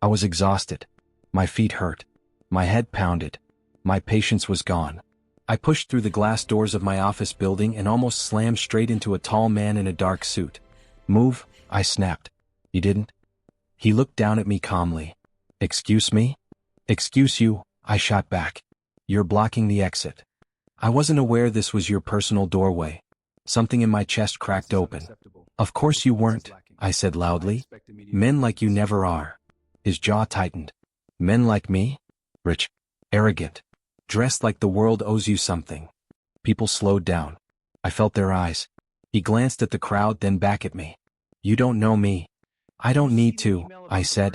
I was exhausted. My feet hurt. My head pounded. My patience was gone. I pushed through the glass doors of my office building and almost slammed straight into a tall man in a dark suit. "Move," I snapped. "You didn't?" He looked down at me calmly. "Excuse me?" "Excuse you," I shot back. "You're blocking the exit." I wasn't aware this was your personal doorway. Something in my chest cracked open. "Of course you weren't," I said loudly. "Men like you never are." His jaw tightened. "Men like me? Rich, arrogant, dressed like the world owes you something." People slowed down. I felt their eyes. He glanced at the crowd, then back at me. "You don't know me." "I don't need to," I said.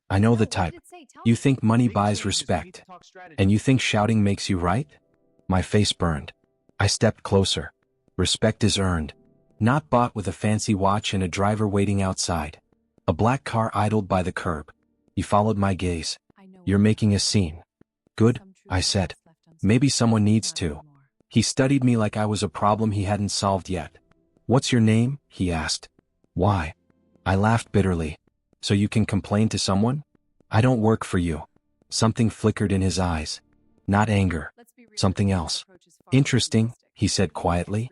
"I know the type. You think money buys respect. And you think shouting makes you right?" My face burned. I stepped closer. "Respect is earned, not bought with a fancy watch and a driver waiting outside." A black car idled by the curb. He followed my gaze. "You're making a scene." "Good," I said. "Maybe someone needs to." He studied me like I was a problem he hadn't solved yet. "What's your name?" he asked. "Why?" I laughed bitterly. "So you can complain to someone?" "I don't work for you." Something flickered in his eyes. Not anger. Something else. "Interesting," he said quietly.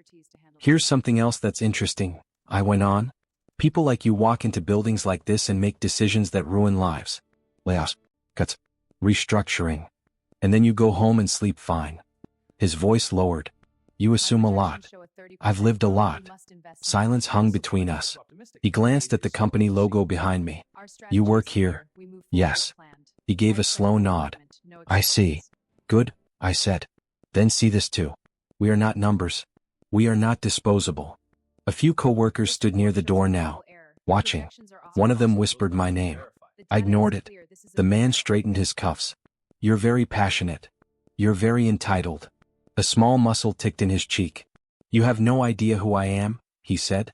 "Here's something else that's interesting," I went on. "People like you walk into buildings like this and make decisions that ruin lives. Layoffs, cuts, restructuring. And then you go home and sleep fine." His voice lowered. "You assume a lot." "I've lived a lot." Silence hung between us. He glanced at the company logo behind me. "You work here?" "Yes." He gave a slow nod. "I see." "Good," I said. "Then see this too. We are not numbers. We are not disposable." A few coworkers stood near the door now, watching. One of them whispered my name. I ignored it. The man straightened his cuffs. "You're very passionate. You're very entitled." A small muscle ticked in his cheek. "You have no idea who I am," he said.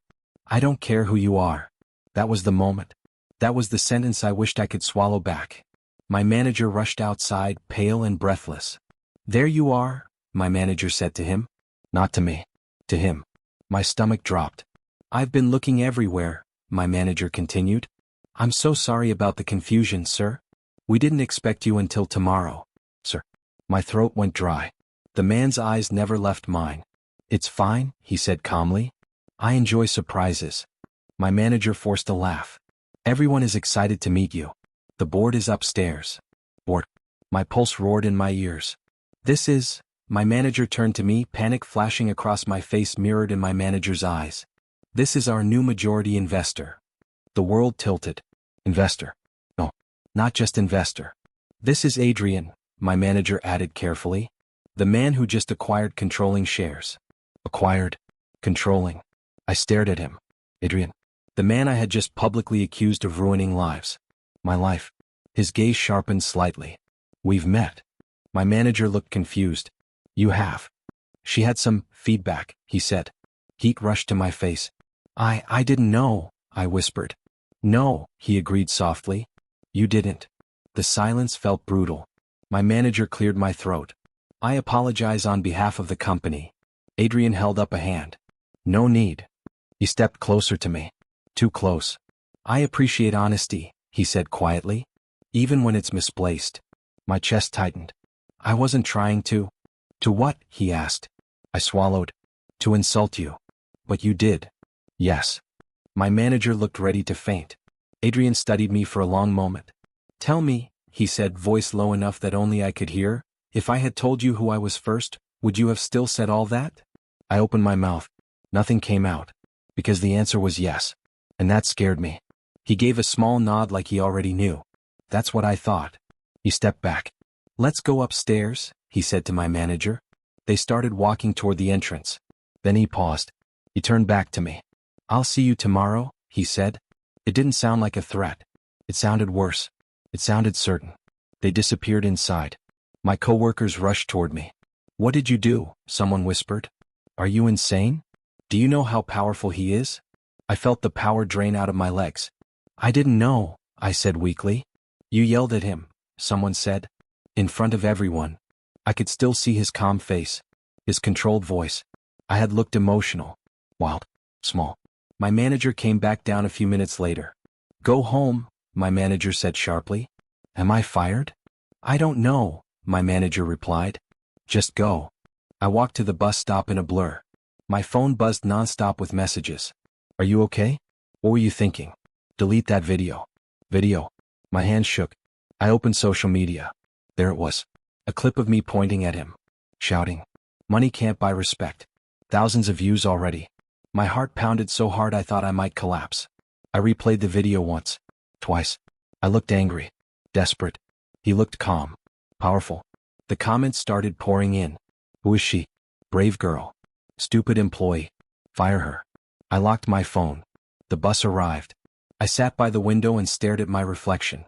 "I don't care who you are." That was the moment. That was the sentence I wished I could swallow back. My manager rushed outside, pale and breathless. "There you are," my manager said to him. Not to me. To him. My stomach dropped. "I've been looking everywhere," my manager continued. "I'm so sorry about the confusion, sir. We didn't expect you until tomorrow, sir." My throat went dry. The man's eyes never left mine. "It's fine," he said calmly. "I enjoy surprises." My manager forced a laugh. "Everyone is excited to meet you. The board is upstairs." "Board?" My pulse roared in my ears. "This is..." My manager turned to me, panic flashing across my face mirrored in my manager's eyes. "This is our new majority investor." The world tilted. "Investor? No, not just investor. This is Adrian," my manager added carefully. "The man who just acquired controlling shares." Acquired? Controlling? I stared at him. Adrian? The man I had just publicly accused of ruining lives. My life. His gaze sharpened slightly. "We've met." My manager looked confused. "You have." "She had some feedback," he said. Heat rushed to my face. I didn't know," I whispered. "No," he agreed softly. "You didn't." The silence felt brutal. My manager cleared my throat. "I apologize on behalf of the company." Adrian held up a hand. "No need." He stepped closer to me. Too close. "I appreciate honesty," he said quietly. "Even when it's misplaced." My chest tightened. "I wasn't trying to." "To what?" he asked. I swallowed. "To insult you." "But you did." "Yes." My manager looked ready to faint. Adrian studied me for a long moment. "Tell me," he said, voice low enough that only I could hear, "if I had told you who I was first, would you have still said all that?" I opened my mouth. Nothing came out. Because the answer was yes. And that scared me. He gave a small nod like he already knew. "That's what I thought." He stepped back. "Let's go upstairs," he said to my manager. They started walking toward the entrance. Then he paused. He turned back to me. "I'll see you tomorrow," he said. It didn't sound like a threat. It sounded worse. It sounded certain. They disappeared inside. My coworkers rushed toward me. "What did you do?" someone whispered. "Are you insane? Do you know how powerful he is?" I felt the power drain out of my legs. "I didn't know," I said weakly. "You yelled at him," someone said. "In front of everyone." I could still see his calm face. His controlled voice. I had looked emotional. Wild. Small. My manager came back down a few minutes later. "Go home," my manager said sharply. Am I fired? I don't know, my manager replied. Just go. I walked to the bus stop in a blur. My phone buzzed nonstop with messages. Are you okay? What were you thinking? Delete that video. Video. My hand shook. I opened social media. There it was. A clip of me pointing at him. Shouting. Money can't buy respect. Thousands of views already. My heart pounded so hard I thought I might collapse. I replayed the video once. Twice. I looked angry. Desperate. He looked calm. Powerful. The comments started pouring in. Who is she? Brave girl. Stupid employee. Fire her. I locked my phone. The bus arrived. I sat by the window and stared at my reflection.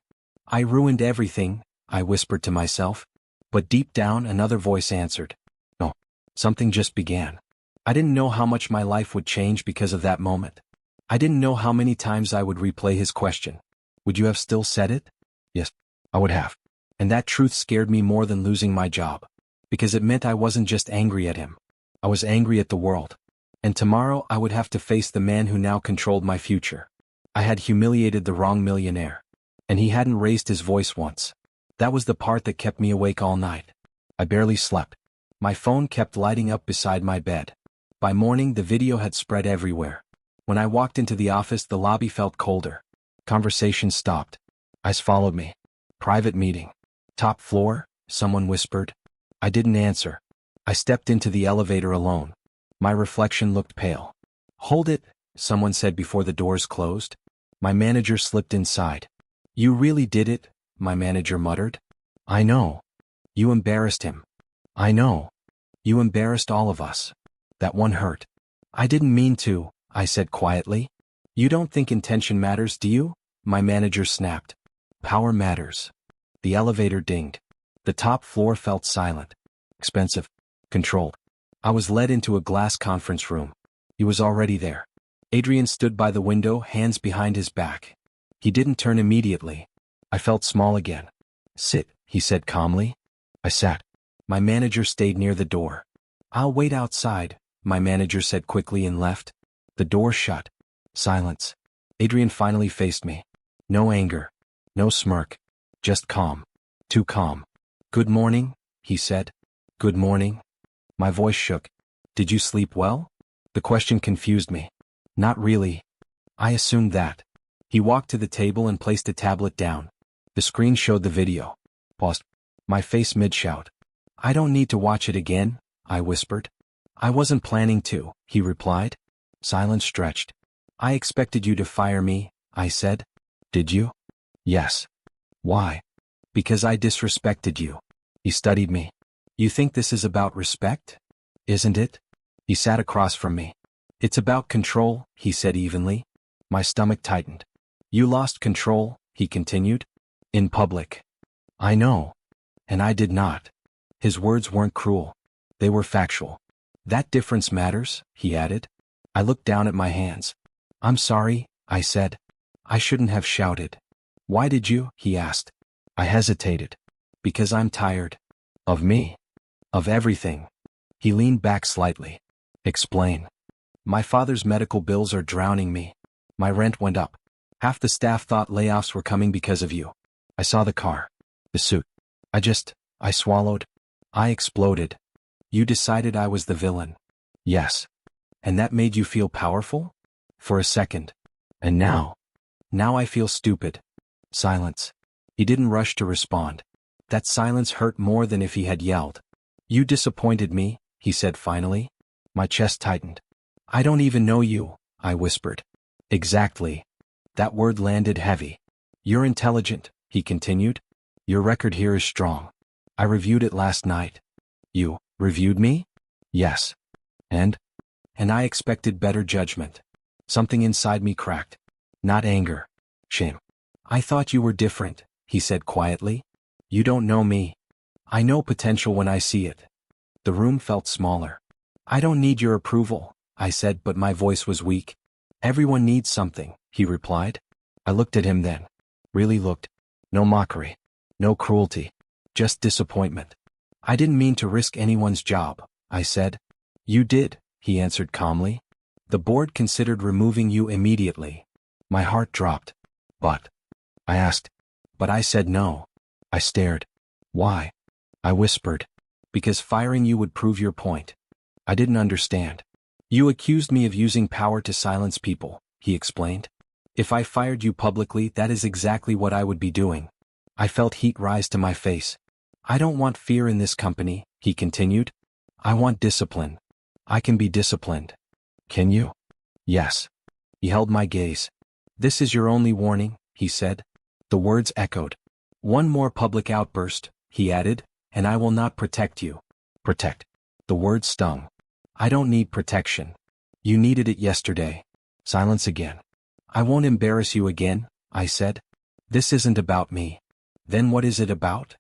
I ruined everything, I whispered to myself. But deep down another voice answered. No. Something just began. I didn't know how much my life would change because of that moment. I didn't know how many times I would replay his question. Would you have still said it? Yes, I would have. And that truth scared me more than losing my job. Because it meant I wasn't just angry at him. I was angry at the world. And tomorrow I would have to face the man who now controlled my future. I had humiliated the wrong millionaire. And he hadn't raised his voice once. That was the part that kept me awake all night. I barely slept. My phone kept lighting up beside my bed. By morning the video had spread everywhere. When I walked into the office the lobby felt colder. Conversation stopped. Eyes followed me. Private meeting. Top floor, someone whispered. I didn't answer. I stepped into the elevator alone. My reflection looked pale. Hold it, someone said before the doors closed. My manager slipped inside. You really did it, my manager muttered. I know. You embarrassed him. I know. You embarrassed all of us. That one hurt. I didn't mean to, I said quietly. You don't think intention matters, do you? My manager snapped. Power matters. The elevator dinged. The top floor felt silent. Expensive. Controlled. I was led into a glass conference room. He was already there. Adrian stood by the window, hands behind his back. He didn't turn immediately. I felt small again. Sit, he said calmly. I sat. My manager stayed near the door. I'll wait outside, my manager said quickly and left. The door shut. Silence. Adrian finally faced me. No anger. No smirk. Just calm. Too calm. Good morning, he said. Good morning. My voice shook. Did you sleep well? The question confused me. Not really. I assumed that. He walked to the table and placed a tablet down. The screen showed the video. Paused. My face mid-shout. I don't need to watch it again, I whispered. I wasn't planning to, he replied. Silence stretched. I expected you to fire me, I said. Did you? Yes. Why? Because I disrespected you. He studied me. You think this is about respect? Isn't it? He sat across from me. It's about control, he said evenly. My stomach tightened. You lost control, he continued. In public. I know. And I did not. His words weren't cruel. They were factual. That difference matters, he added. I looked down at my hands. I'm sorry, I said. I shouldn't have shouted. Why did you? He asked. I hesitated. Because I'm tired. Of me. Of everything. He leaned back slightly. Explain. My father's medical bills are drowning me. My rent went up. Half the staff thought layoffs were coming because of you. I saw the car. The suit. I swallowed. I exploded. You decided I was the villain. Yes. And that made you feel powerful? For a second. And now? Now I feel stupid. Silence. He didn't rush to respond. That silence hurt more than if he had yelled. You disappointed me, he said finally. My chest tightened. I don't even know you, I whispered. Exactly. That word landed heavy. You're intelligent, he continued. Your record here is strong. I reviewed it last night. You reviewed me? Yes. And I expected better judgment. Something inside me cracked. Not anger. Shame. I thought you were different, he said quietly. You don't know me. I know potential when I see it. The room felt smaller. I don't need your approval, I said, but my voice was weak. Everyone needs something, he replied. I looked at him then. Really looked. No mockery. No cruelty. Just disappointment. I didn't mean to risk anyone's job, I said. You did, he answered calmly. The board considered removing you immediately. My heart dropped. But I asked. But I said no. I stared. Why? I whispered. Because firing you would prove your point. I didn't understand. You accused me of using power to silence people, he explained. If I fired you publicly, that is exactly what I would be doing. I felt heat rise to my face. I don't want fear in this company, he continued. I want discipline. I can be disciplined. Can you? Yes. He held my gaze. This is your only warning, he said. The words echoed. One more public outburst, he added, and I will not protect you. Protect. The word stung. I don't need protection. You needed it yesterday. Silence again. I won't embarrass you again, I said. This isn't about me. Then what is it about?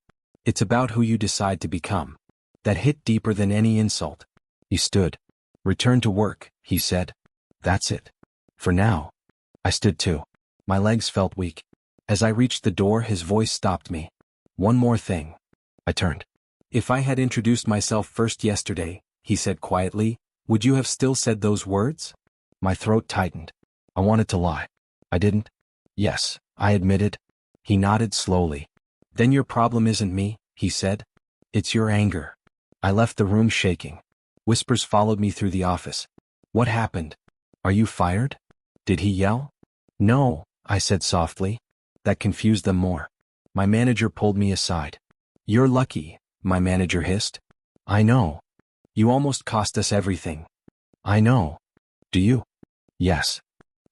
It's about who you decide to become. That hit deeper than any insult. He stood. Return to work, he said. That's it. For now. I stood too. My legs felt weak. As I reached the door, his voice stopped me. One more thing. I turned. If I had introduced myself first yesterday, he said quietly, would you have still said those words? My throat tightened. I wanted to lie. I didn't. Yes, I admitted. He nodded slowly. Then your problem isn't me, he said. It's your anger. I left the room shaking. Whispers followed me through the office. What happened? Are you fired? Did he yell? No, I said softly. That confused them more. My manager pulled me aside. You're lucky, my manager hissed. I know. You almost cost us everything. I know. Do you? Yes.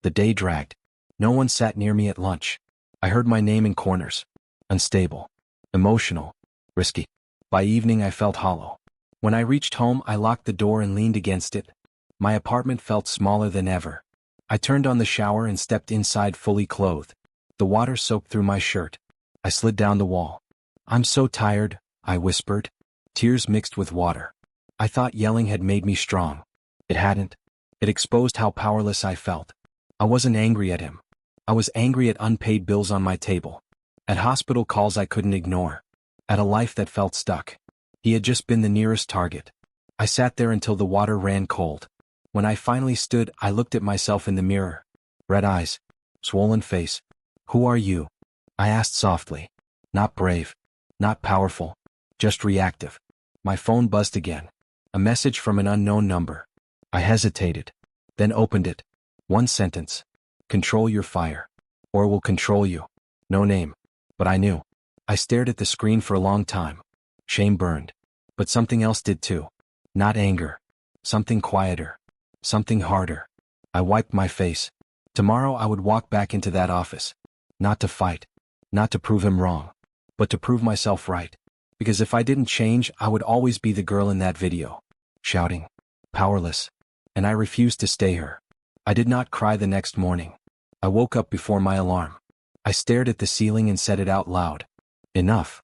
The day dragged. No one sat near me at lunch. I heard my name in corners. Unstable. Emotional. Risky. By evening I felt hollow. When I reached home, I locked the door and leaned against it. My apartment felt smaller than ever. I turned on the shower and stepped inside fully clothed. The water soaked through my shirt. I slid down the wall. I'm so tired, I whispered. Tears mixed with water. I thought yelling had made me strong. It hadn't. It exposed how powerless I felt. I wasn't angry at him. I was angry at unpaid bills on my table. At hospital calls I couldn't ignore. At a life that felt stuck. He had just been the nearest target. I sat there until the water ran cold. When I finally stood, I looked at myself in the mirror. Red eyes. Swollen face. Who are you? I asked softly. Not brave. Not powerful. Just reactive. My phone buzzed again. A message from an unknown number. I hesitated. Then opened it. One sentence. Control your fire. Or we'll control you. No name. But I knew. I stared at the screen for a long time. Shame burned. But something else did too. Not anger. Something quieter. Something harder. I wiped my face. Tomorrow I would walk back into that office. Not to fight. Not to prove him wrong. But to prove myself right. Because if I didn't change, I would always be the girl in that video. Shouting. Powerless. And I refused to stay her. I did not cry the next morning. I woke up before my alarm. I stared at the ceiling and said it out loud. Enough.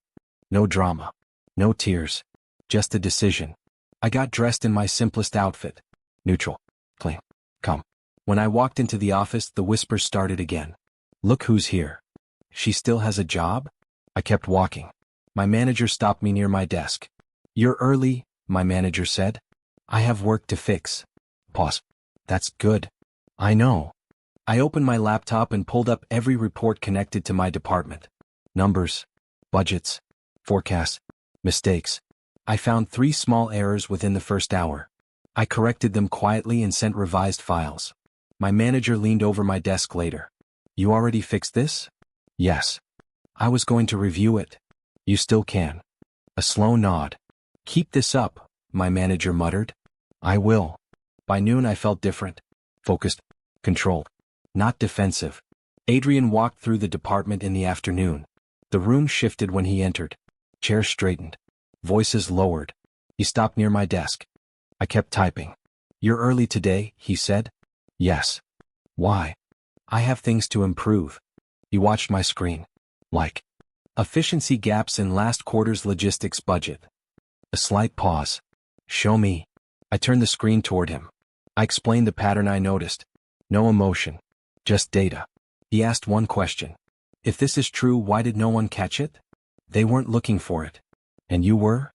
No drama. No tears. Just a decision. I got dressed in my simplest outfit. Neutral. Clean. Calm. When I walked into the office, the whispers started again. Look who's here. She still has a job? I kept walking. My manager stopped me near my desk. You're early, my manager said. I have work to fix. Pause. That's good. I know. I opened my laptop and pulled up every report connected to my department. Numbers. Budgets. Forecasts. Mistakes. I found 3 small errors within the first hour. I corrected them quietly and sent revised files. My manager leaned over my desk later. You already fixed this? Yes. I was going to review it. You still can. A slow nod. Keep this up, my manager muttered. I will. By noon I felt different. Focused. Controlled. Not defensive. Adrian walked through the department in the afternoon. The room shifted when he entered. Chairs straightened. Voices lowered. He stopped near my desk. I kept typing. You're early today, he said. Yes. Why? I have things to improve. He watched my screen. Like. Efficiency gaps in last quarter's logistics budget. A slight pause. Show me. I turned the screen toward him. I explained the pattern I noticed. No emotion. Just data. He asked one question. If this is true, why did no one catch it? They weren't looking for it. And you were?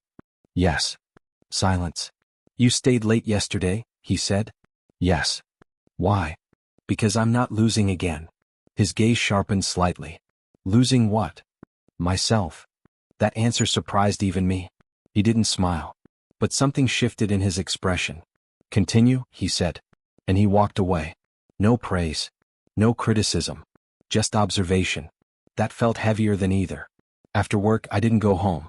Yes. Silence. You stayed late yesterday, he said. Yes. Why? Because I'm not losing again. His gaze sharpened slightly. Losing what? Myself. That answer surprised even me. He didn't smile. But something shifted in his expression. Continue, he said. And he walked away. No praise. No criticism. Just observation. That felt heavier than either. After work, I didn't go home.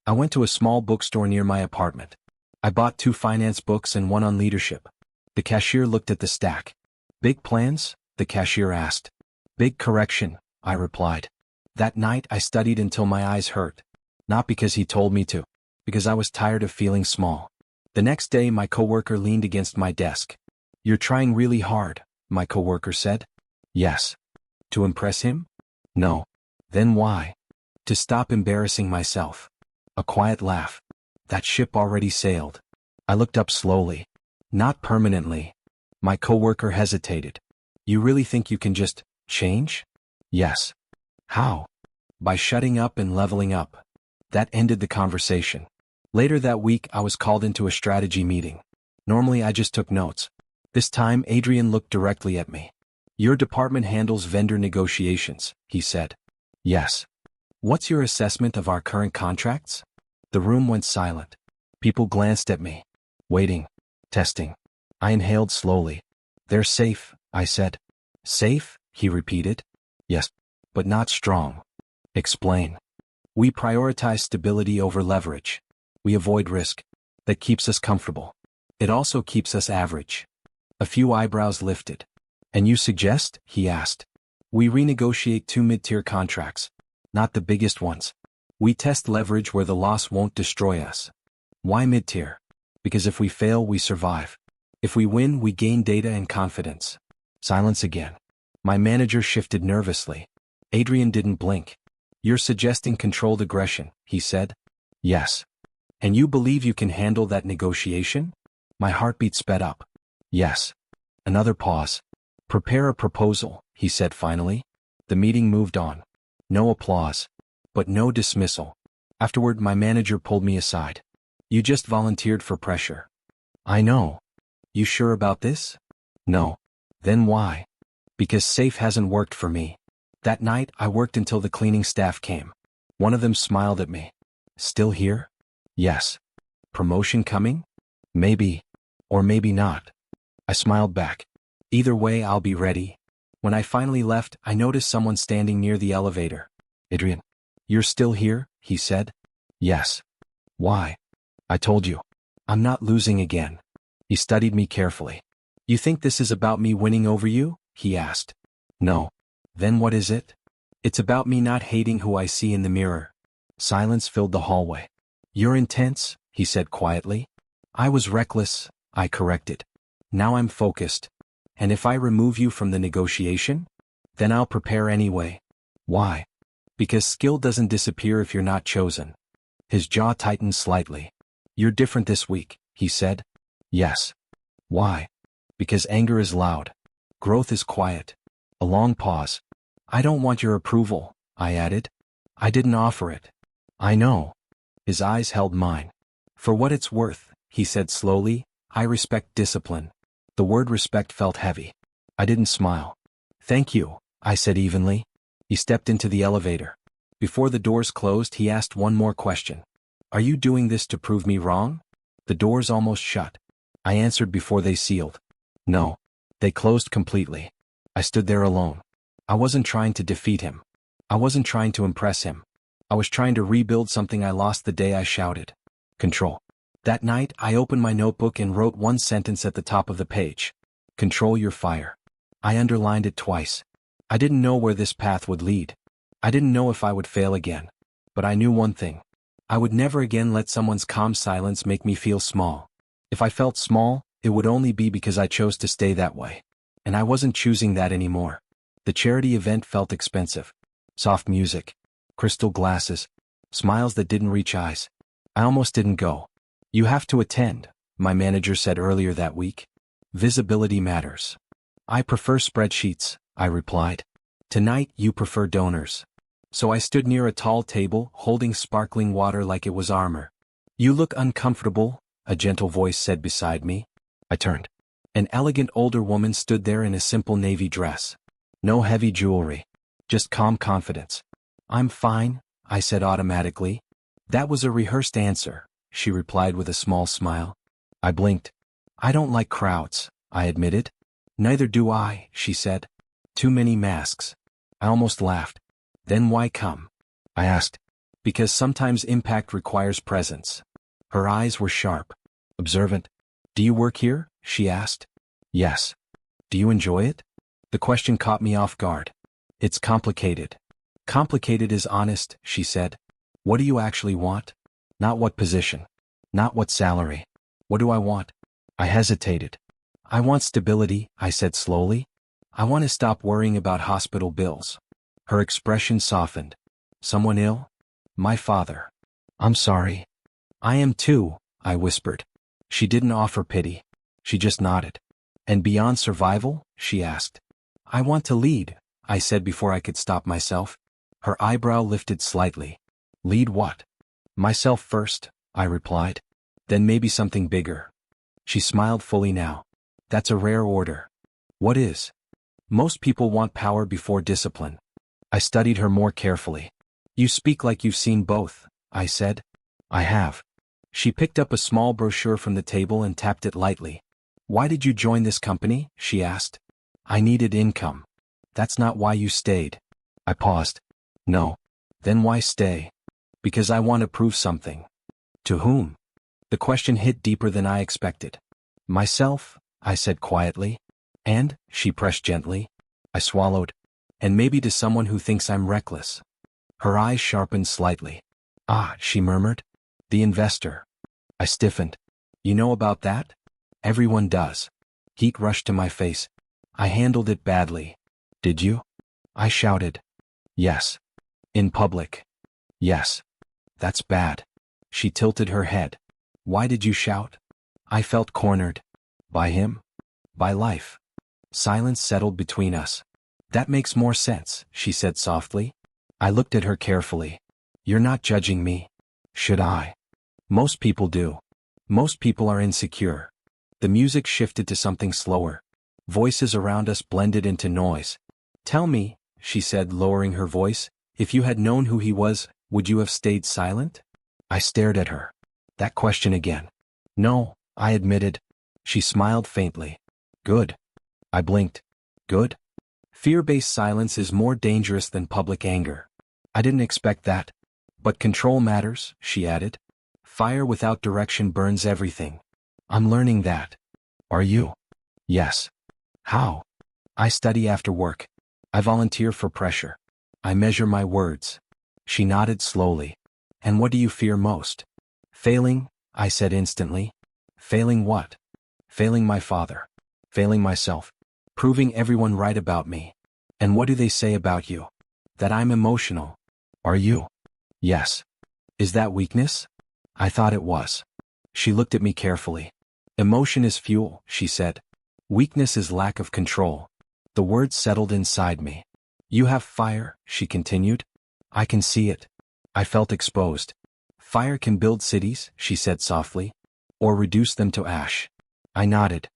I went to a small bookstore near my apartment. I bought 2 finance books and one on leadership. The cashier looked at the stack. Big plans? The cashier asked. Big correction, I replied. That night I studied until my eyes hurt. Not because he told me to. Because I was tired of feeling small. The next day my coworker leaned against my desk. You're trying really hard, my coworker said. Yes. To impress him? No. Then why? To stop embarrassing myself. A quiet laugh. That ship already sailed. I looked up slowly. Not permanently. My coworker hesitated. You really think you can just change? Yes. How? By shutting up and leveling up. That ended the conversation. Later that week I was called into a strategy meeting. Normally I just took notes. This time Adrian looked directly at me. Your department handles vendor negotiations, he said. Yes. What's your assessment of our current contracts? The room went silent. People glanced at me. Waiting. Testing. I inhaled slowly. They're safe, I said. Safe? He repeated. Yes. But not strong. Explain. We prioritize stability over leverage. We avoid risk. That keeps us comfortable. It also keeps us average. A few eyebrows lifted. And you suggest? He asked. We renegotiate 2 mid-tier contracts. Not the biggest ones. We test leverage where the loss won't destroy us. Why mid-tier? Because if we fail, we survive. If we win, we gain data and confidence. Silence again. My manager shifted nervously. Adrian didn't blink. You're suggesting controlled aggression, he said. Yes. And you believe you can handle that negotiation? My heartbeat sped up. Yes. Another pause. Prepare a proposal, he said finally. The meeting moved on. No applause. But no dismissal. Afterward, my manager pulled me aside. You just volunteered for pressure. I know. You sure about this? No. Then why? Because safe hasn't worked for me. That night, I worked until the cleaning staff came. One of them smiled at me. Still here? Yes. Promotion coming? Maybe. Or maybe not. I smiled back. Either way, I'll be ready. When I finally left, I noticed someone standing near the elevator. Adrian. You're still here? He said. Yes. Why? I told you. I'm not losing again. He studied me carefully. You think this is about me winning over you? He asked. No. Then what is it? It's about me not hating who I see in the mirror. Silence filled the hallway. You're intense, he said quietly. I was reckless, I corrected. Now I'm focused. And if I remove you from the negotiation? Then I'll prepare anyway. Why? Because skill doesn't disappear if you're not chosen. His jaw tightened slightly. You're different this week, he said. Yes. Why? Because anger is loud. Growth is quiet. A long pause. I don't want your approval, I added. I didn't offer it. I know. His eyes held mine. For what it's worth, he said slowly, I respect discipline. The word respect felt heavy. I didn't smile. Thank you, I said evenly. He stepped into the elevator. Before the doors closed, he asked one more question. Are you doing this to prove me wrong? The doors almost shut. I answered before they sealed. No. They closed completely. I stood there alone. I wasn't trying to defeat him. I wasn't trying to impress him. I was trying to rebuild something I lost the day I shouted. Control. That night, I opened my notebook and wrote one sentence at the top of the page. Control your fire. I underlined it twice. I didn't know where this path would lead. I didn't know if I would fail again. But I knew one thing. I would never again let someone's calm silence make me feel small. If I felt small, it would only be because I chose to stay that way. And I wasn't choosing that anymore. The charity event felt expensive. Soft music. Crystal glasses. Smiles that didn't reach eyes. I almost didn't go. You have to attend, my manager said earlier that week. Visibility matters. I prefer spreadsheets, I replied. Tonight you prefer donors. So I stood near a tall table, holding sparkling water like it was armor. You look uncomfortable, a gentle voice said beside me. I turned. An elegant older woman stood there in a simple navy dress. No heavy jewelry. Just calm confidence. I'm fine, I said automatically. That was a rehearsed answer, she replied with a small smile. I blinked. I don't like crowds, I admitted. Neither do I, she said. Too many masks. I almost laughed. Then why come? I asked. Because sometimes impact requires presence. Her eyes were sharp, observant. Do you work here? She asked. Yes. Do you enjoy it? The question caught me off guard. It's complicated. Complicated is honest, she said. What do you actually want? Not what position. Not what salary. What do I want? I hesitated. I want stability, I said slowly. I want to stop worrying about hospital bills. Her expression softened. Someone ill? My father. I'm sorry. I am too, I whispered. She didn't offer pity. She just nodded. And beyond survival? She asked. I want to lead, I said before I could stop myself. Her eyebrow lifted slightly. Lead what? Myself first, I replied. Then maybe something bigger. She smiled fully now. That's a rare order. What is? Most people want power before discipline. I studied her more carefully. You speak like you've seen both, I said. I have. She picked up a small brochure from the table and tapped it lightly. Why did you join this company? She asked. I needed income. That's not why you stayed. I paused. No. Then why stay? Because I want to prove something. To whom? The question hit deeper than I expected. Myself, I said quietly. And, she pressed gently. I swallowed. And maybe to someone who thinks I'm reckless. Her eyes sharpened slightly. Ah, she murmured. The investor. I stiffened. You know about that? Everyone does. Heat rushed to my face. I handled it badly. Did you? I shouted. Yes. In public. Yes. That's bad. She tilted her head. Why did you shout? I felt cornered. By him? By life. Silence settled between us. That makes more sense, she said softly. I looked at her carefully. You're not judging me. Should I? Most people do. Most people are insecure. The music shifted to something slower. Voices around us blended into noise. Tell me, she said, lowering her voice, if you had known who he was, would you have stayed silent? I stared at her. That question again. No, I admitted. She smiled faintly. Good. I blinked. Good? Fear-based silence is more dangerous than public anger. I didn't expect that. But control matters, she added. Fire without direction burns everything. I'm learning that. Are you? Yes. How? I study after work. I volunteer for pressure. I measure my words. She nodded slowly. And what do you fear most? Failing, I said instantly. Failing what? Failing my father. Failing myself. Proving everyone right about me. And what do they say about you? That I'm emotional. Are you? Yes. Is that weakness? I thought it was. She looked at me carefully. Emotion is fuel, she said. Weakness is lack of control. The words settled inside me. You have fire, she continued. I can see it. I felt exposed. Fire can build cities, she said softly. Or reduce them to ash. I nodded.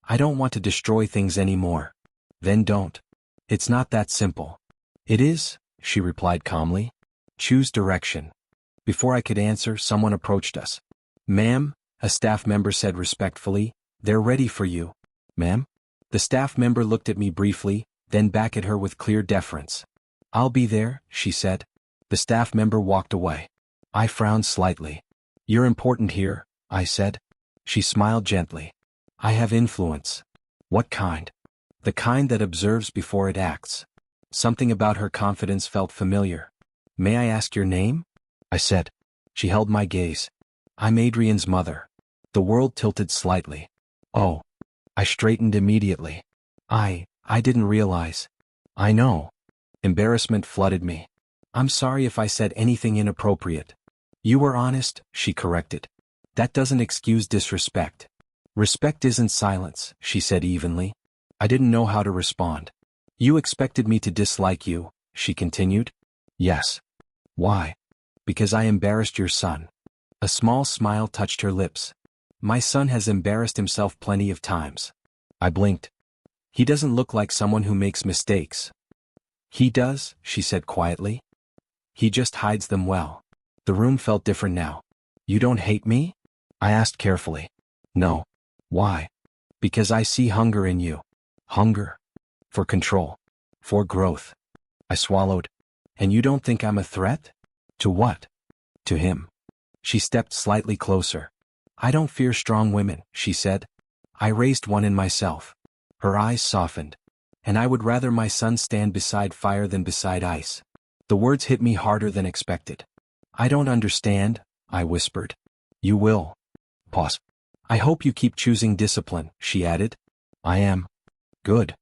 I don't want to destroy things anymore. Then don't. It's not that simple. It is, she replied calmly. Choose direction. Before I could answer, someone approached us. Ma'am, a staff member said respectfully, they're ready for you. Ma'am? The staff member looked at me briefly, then back at her with clear deference. I'll be there, she said. The staff member walked away. I frowned slightly. You're important here, I said. She smiled gently. I have influence. What kind? The kind that observes before it acts. Something about her confidence felt familiar. May I ask your name? I said. She held my gaze. I'm Adrian's mother. The world tilted slightly. Oh. I straightened immediately. I didn't realize. I know. Embarrassment flooded me. I'm sorry if I said anything inappropriate. You were honest, she corrected. That doesn't excuse disrespect. Respect isn't silence, she said evenly. I didn't know how to respond. You expected me to dislike you, she continued. Yes. Why? Because I embarrassed your son. A small smile touched her lips. My son has embarrassed himself plenty of times. I blinked. He doesn't look like someone who makes mistakes. He does, she said quietly. He just hides them well. The room felt different now. You don't hate me? I asked carefully. No. Why? Because I see hunger in you. Hunger. For control. For growth. I swallowed. And you don't think I'm a threat? To what? To him. She stepped slightly closer. I don't fear strong women, she said. I raised one in myself. Her eyes softened. And I would rather my son stand beside fire than beside ice. The words hit me harder than expected. I don't understand, I whispered. You will. Pause. I hope you keep choosing discipline, she added. I am. Good.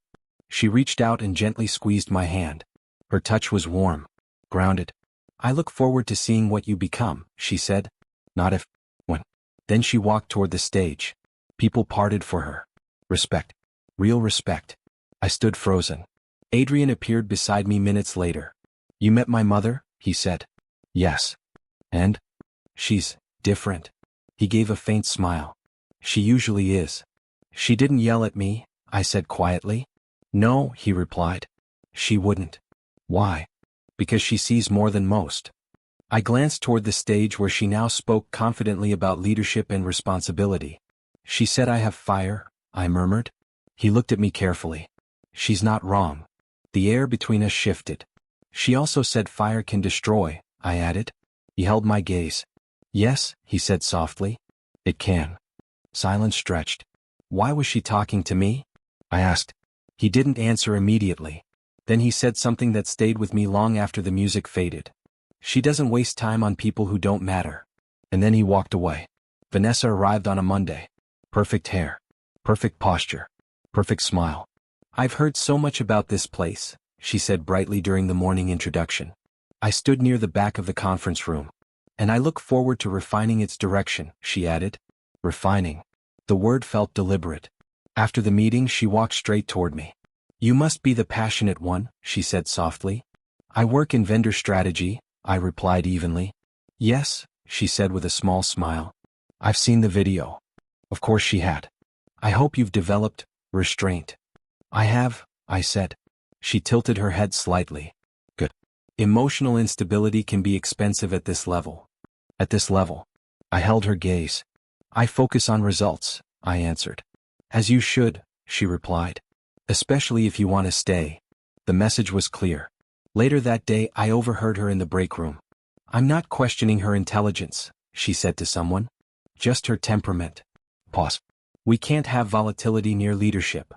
She reached out and gently squeezed my hand. Her touch was warm, grounded. I look forward to seeing what you become, she said. Not if, when. Then she walked toward the stage. People parted for her. Respect. Real respect. I stood frozen. Adrian appeared beside me minutes later. You met my mother? He said. Yes. And? She's different. He gave a faint smile. She usually is. She didn't yell at me, I said quietly. No, he replied. She wouldn't. Why? Because she sees more than most. I glanced toward the stage where she now spoke confidently about leadership and responsibility. She said I have fire, I murmured. He looked at me carefully. She's not wrong. The air between us shifted. She also said fire can destroy, I added. He held my gaze. Yes, he said softly. It can. Silence stretched. Why was she talking to me? I asked. He didn't answer immediately. Then he said something that stayed with me long after the music faded. She doesn't waste time on people who don't matter. And then he walked away. Vanessa arrived on a Monday. Perfect hair. Perfect posture. Perfect smile. I've heard so much about this place, she said brightly during the morning introduction. I stood near the back of the conference room. And I look forward to refining its direction, she added. Refining. The word felt deliberate. After the meeting, she walked straight toward me. You must be the passionate one, she said softly. I work in vendor strategy, I replied evenly. Yes, she said with a small smile. I've seen the video. Of course she had. I hope you've developed restraint. I have, I said. She tilted her head slightly. Good. Emotional instability can be expensive at this level. At this level. I held her gaze. I focus on results, I answered. As you should, she replied. Especially if you want to stay. The message was clear. Later that day, I overheard her in the break room. I'm not questioning her intelligence, she said to someone. Just her temperament. Pause. We can't have volatility near leadership.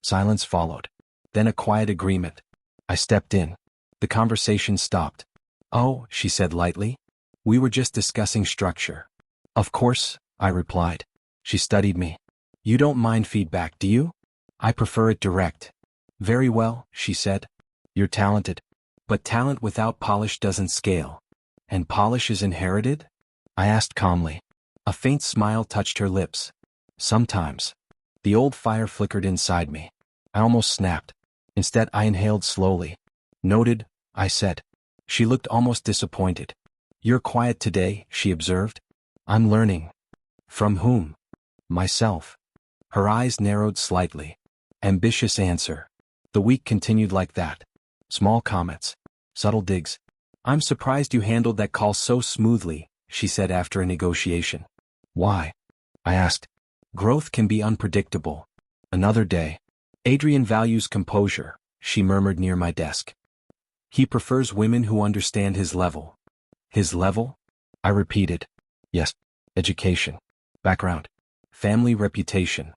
Silence followed. Then a quiet agreement. I stepped in. The conversation stopped. Oh, she said lightly. We were just discussing structure. Of course, I replied. She studied me. You don't mind feedback, do you? I prefer it direct. Very well, she said. You're talented. But talent without polish doesn't scale. And polish is inherited? I asked calmly. A faint smile touched her lips. Sometimes. The old fire flickered inside me. I almost snapped. Instead, I inhaled slowly. Noted, I said. She looked almost disappointed. You're quiet today, she observed. I'm learning. From whom? Myself. Her eyes narrowed slightly. Ambitious answer. The week continued like that. Small comments. Subtle digs. I'm surprised you handled that call so smoothly, she said after a negotiation. Why? I asked. Growth can be unpredictable. Another day. Adrian values composure, she murmured near my desk. He prefers women who understand his level. His level? I repeated. Yes. Education. Background. Family reputation.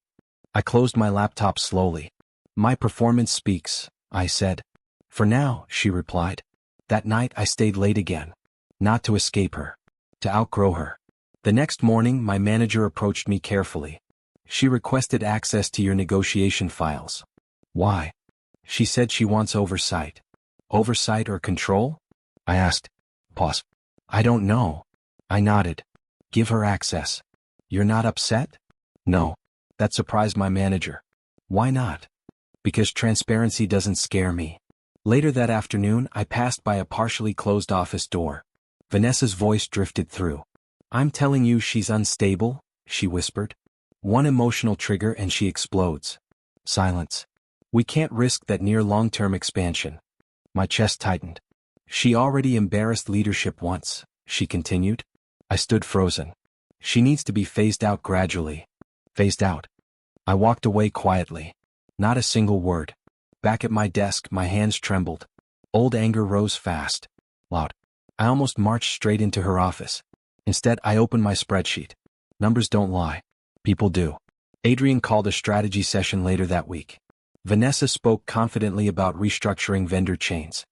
I closed my laptop slowly. My performance speaks, I said. For now, she replied. That night I stayed late again. Not to escape her. To outgrow her. The next morning my manager approached me carefully. She requested access to your negotiation files. Why? She said she wants oversight. Oversight or control? I asked. Pause. I don't know. I nodded. Give her access. You're not upset? No. That surprised my manager. Why not? Because transparency doesn't scare me. Later that afternoon, I passed by a partially closed office door. Vanessa's voice drifted through. I'm telling you she's unstable, she whispered. One emotional trigger and she explodes. Silence. We can't risk that near long-term expansion. My chest tightened. She already embarrassed leadership once, she continued. I stood frozen. She needs to be phased out gradually. Phased out. I walked away quietly. Not a single word. Back at my desk, my hands trembled. Old anger rose fast. Loud. I almost marched straight into her office. Instead, I opened my spreadsheet. Numbers don't lie. People do. Adrian called a strategy session later that week. Vanessa spoke confidently about restructuring vendor chains.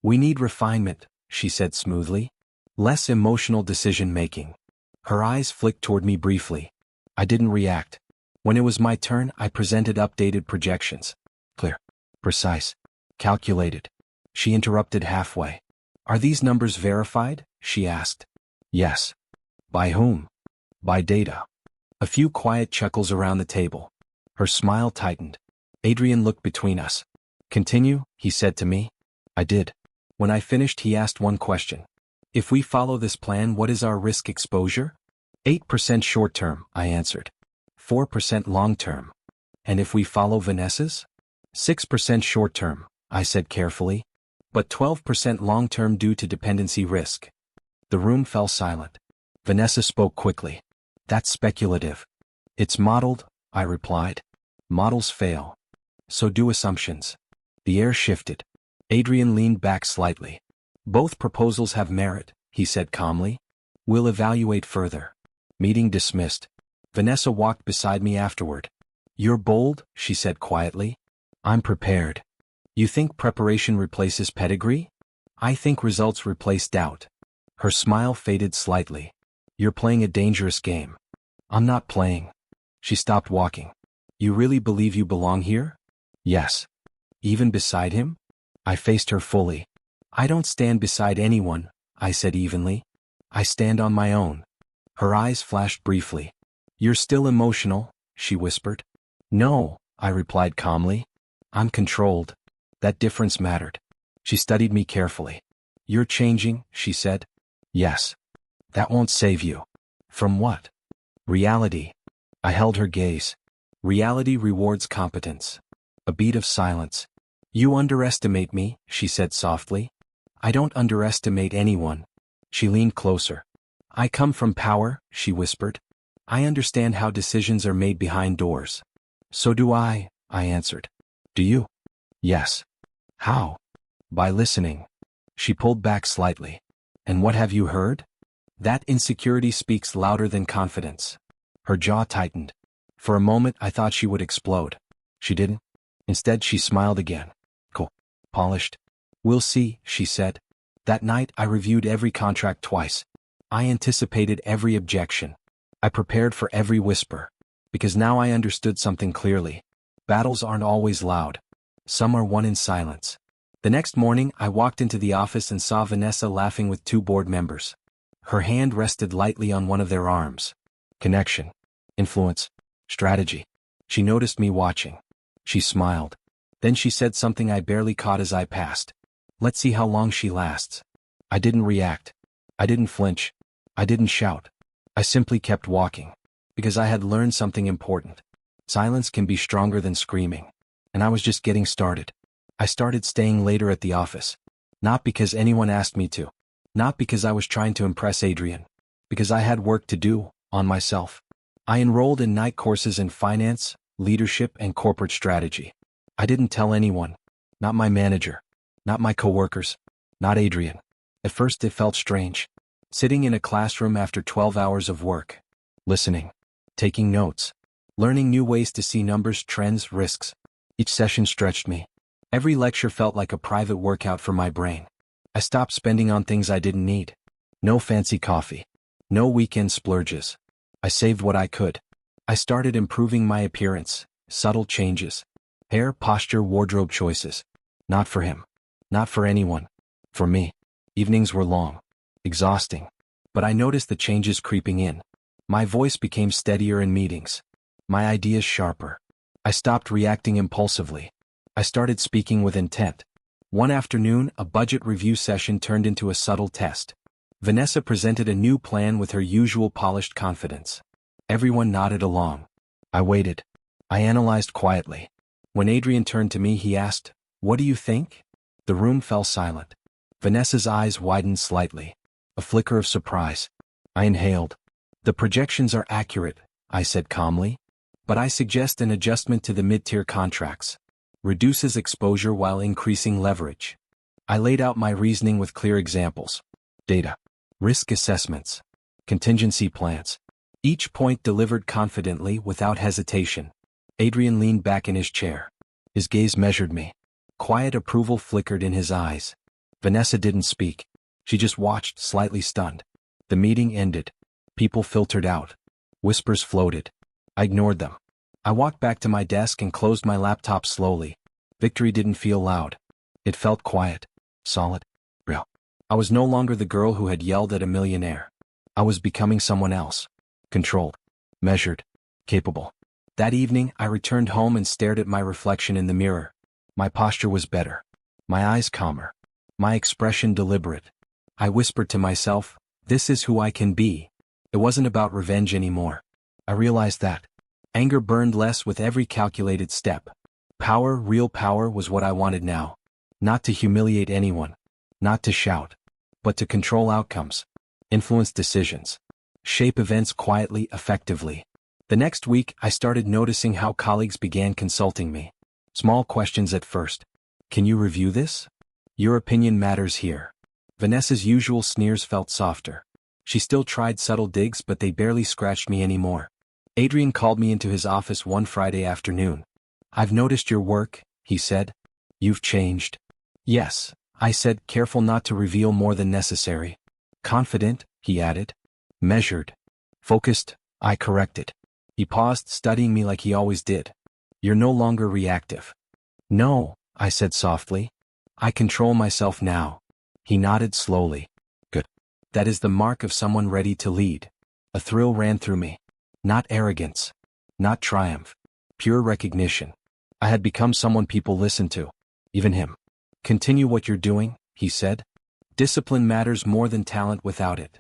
We need refinement, she said smoothly. Less emotional decision-making. Her eyes flicked toward me briefly. I didn't react. When it was my turn, I presented updated projections. Clear. Precise. Calculated. She interrupted halfway. Are these numbers verified? She asked. Yes. By whom? By data. A few quiet chuckles around the table. Her smile tightened. Adrian looked between us. Continue, he said to me. I did. When I finished, he asked one question. If we follow this plan, what is our risk exposure? 8% short-term, I answered. 4% long-term. And if we follow Vanessa's? 6% short-term, I said carefully. But 12% long-term due to dependency risk. The room fell silent. Vanessa spoke quickly. That's speculative. It's modeled, I replied. Models fail. So do assumptions. The air shifted. Adrian leaned back slightly. Both proposals have merit, he said calmly. We'll evaluate further. Meeting dismissed. Vanessa walked beside me afterward. You're bold, she said quietly. I'm prepared. You think preparation replaces pedigree? I think results replace doubt. Her smile faded slightly. You're playing a dangerous game. I'm not playing. She stopped walking. You really believe you belong here? Yes. Even beside him? I faced her fully. I don't stand beside anyone, I said evenly. I stand on my own. Her eyes flashed briefly. You're still emotional, she whispered. No, I replied calmly. I'm controlled. That difference mattered. She studied me carefully. You're changing, she said. Yes. That won't save you. From what? Reality. I held her gaze. Reality rewards competence. A beat of silence. You underestimate me, she said softly. I don't underestimate anyone. She leaned closer. I come from power, she whispered. I understand how decisions are made behind doors. So do I answered. Do you? Yes. How? By listening. She pulled back slightly. And what have you heard? That insecurity speaks louder than confidence. Her jaw tightened. For a moment I thought she would explode. She didn't. Instead she smiled again. Cool. Polished. We'll see, she said. That night I reviewed every contract twice. I anticipated every objection. I prepared for every whisper. Because now I understood something clearly. Battles aren't always loud. Some are won in silence. The next morning I walked into the office and saw Vanessa laughing with two board members. Her hand rested lightly on one of their arms. Connection. Influence. Strategy. She noticed me watching. She smiled. Then she said something I barely caught as I passed. Let's see how long she lasts. I didn't react. I didn't flinch. I didn't shout. I simply kept walking. Because I had learned something important. Silence can be stronger than screaming. And I was just getting started. I started staying later at the office. Not because anyone asked me to. Not because I was trying to impress Adrian. Because I had work to do, on myself. I enrolled in night courses in finance, leadership, and corporate strategy. I didn't tell anyone. Not my manager. Not my coworkers. Not Adrian. At first it felt strange. Sitting in a classroom after 12 hours of work. Listening. Taking notes. Learning new ways to see numbers, trends, risks. Each session stretched me. Every lecture felt like a private workout for my brain. I stopped spending on things I didn't need. No fancy coffee. No weekend splurges. I saved what I could. I started improving my appearance, subtle changes. Hair, posture, wardrobe choices. Not for him. Not for anyone. For me. Evenings were long. Exhausting. But I noticed the changes creeping in. My voice became steadier in meetings. My ideas sharper. I stopped reacting impulsively. I started speaking with intent. One afternoon, a budget review session turned into a subtle test. Vanessa presented a new plan with her usual polished confidence. Everyone nodded along. I waited. I analyzed quietly. When Adrian turned to me, he asked, "What do you think?" The room fell silent. Vanessa's eyes widened slightly. A flicker of surprise. I inhaled. The projections are accurate, I said calmly. But I suggest an adjustment to the mid-tier contracts. Reduces exposure while increasing leverage. I laid out my reasoning with clear examples. Data. Risk assessments. Contingency plans. Each point delivered confidently without hesitation. Adrian leaned back in his chair. His gaze measured me. Quiet approval flickered in his eyes. Vanessa didn't speak. She just watched, slightly stunned. The meeting ended. People filtered out. Whispers floated. I ignored them. I walked back to my desk and closed my laptop slowly. Victory didn't feel loud. It felt quiet, solid, real. I was no longer the girl who had yelled at a millionaire. I was becoming someone else. Controlled, measured, capable. That evening, I returned home and stared at my reflection in the mirror. My posture was better. My eyes calmer. My expression deliberate. I whispered to myself, this is who I can be. It wasn't about revenge anymore. I realized that. Anger burned less with every calculated step. Power, real power, was what I wanted now. Not to humiliate anyone. Not to shout. But to control outcomes. Influence decisions. Shape events quietly, effectively. The next week, I started noticing how colleagues began consulting me. Small questions at first. Can you review this? Your opinion matters here. Vanessa's usual sneers felt softer. She still tried subtle digs, but they barely scratched me anymore. Adrian called me into his office one Friday afternoon. I've noticed your work, he said. You've changed. Yes, I said, careful not to reveal more than necessary. Confident, he added. Measured. Focused, I corrected. He paused, studying me like he always did. You're no longer reactive. No, I said softly. I control myself now. He nodded slowly. Good. That is the mark of someone ready to lead. A thrill ran through me. Not arrogance. Not triumph. Pure recognition. I had become someone people listened to. Even him. Continue what you're doing, he said. Discipline matters more than talent without it.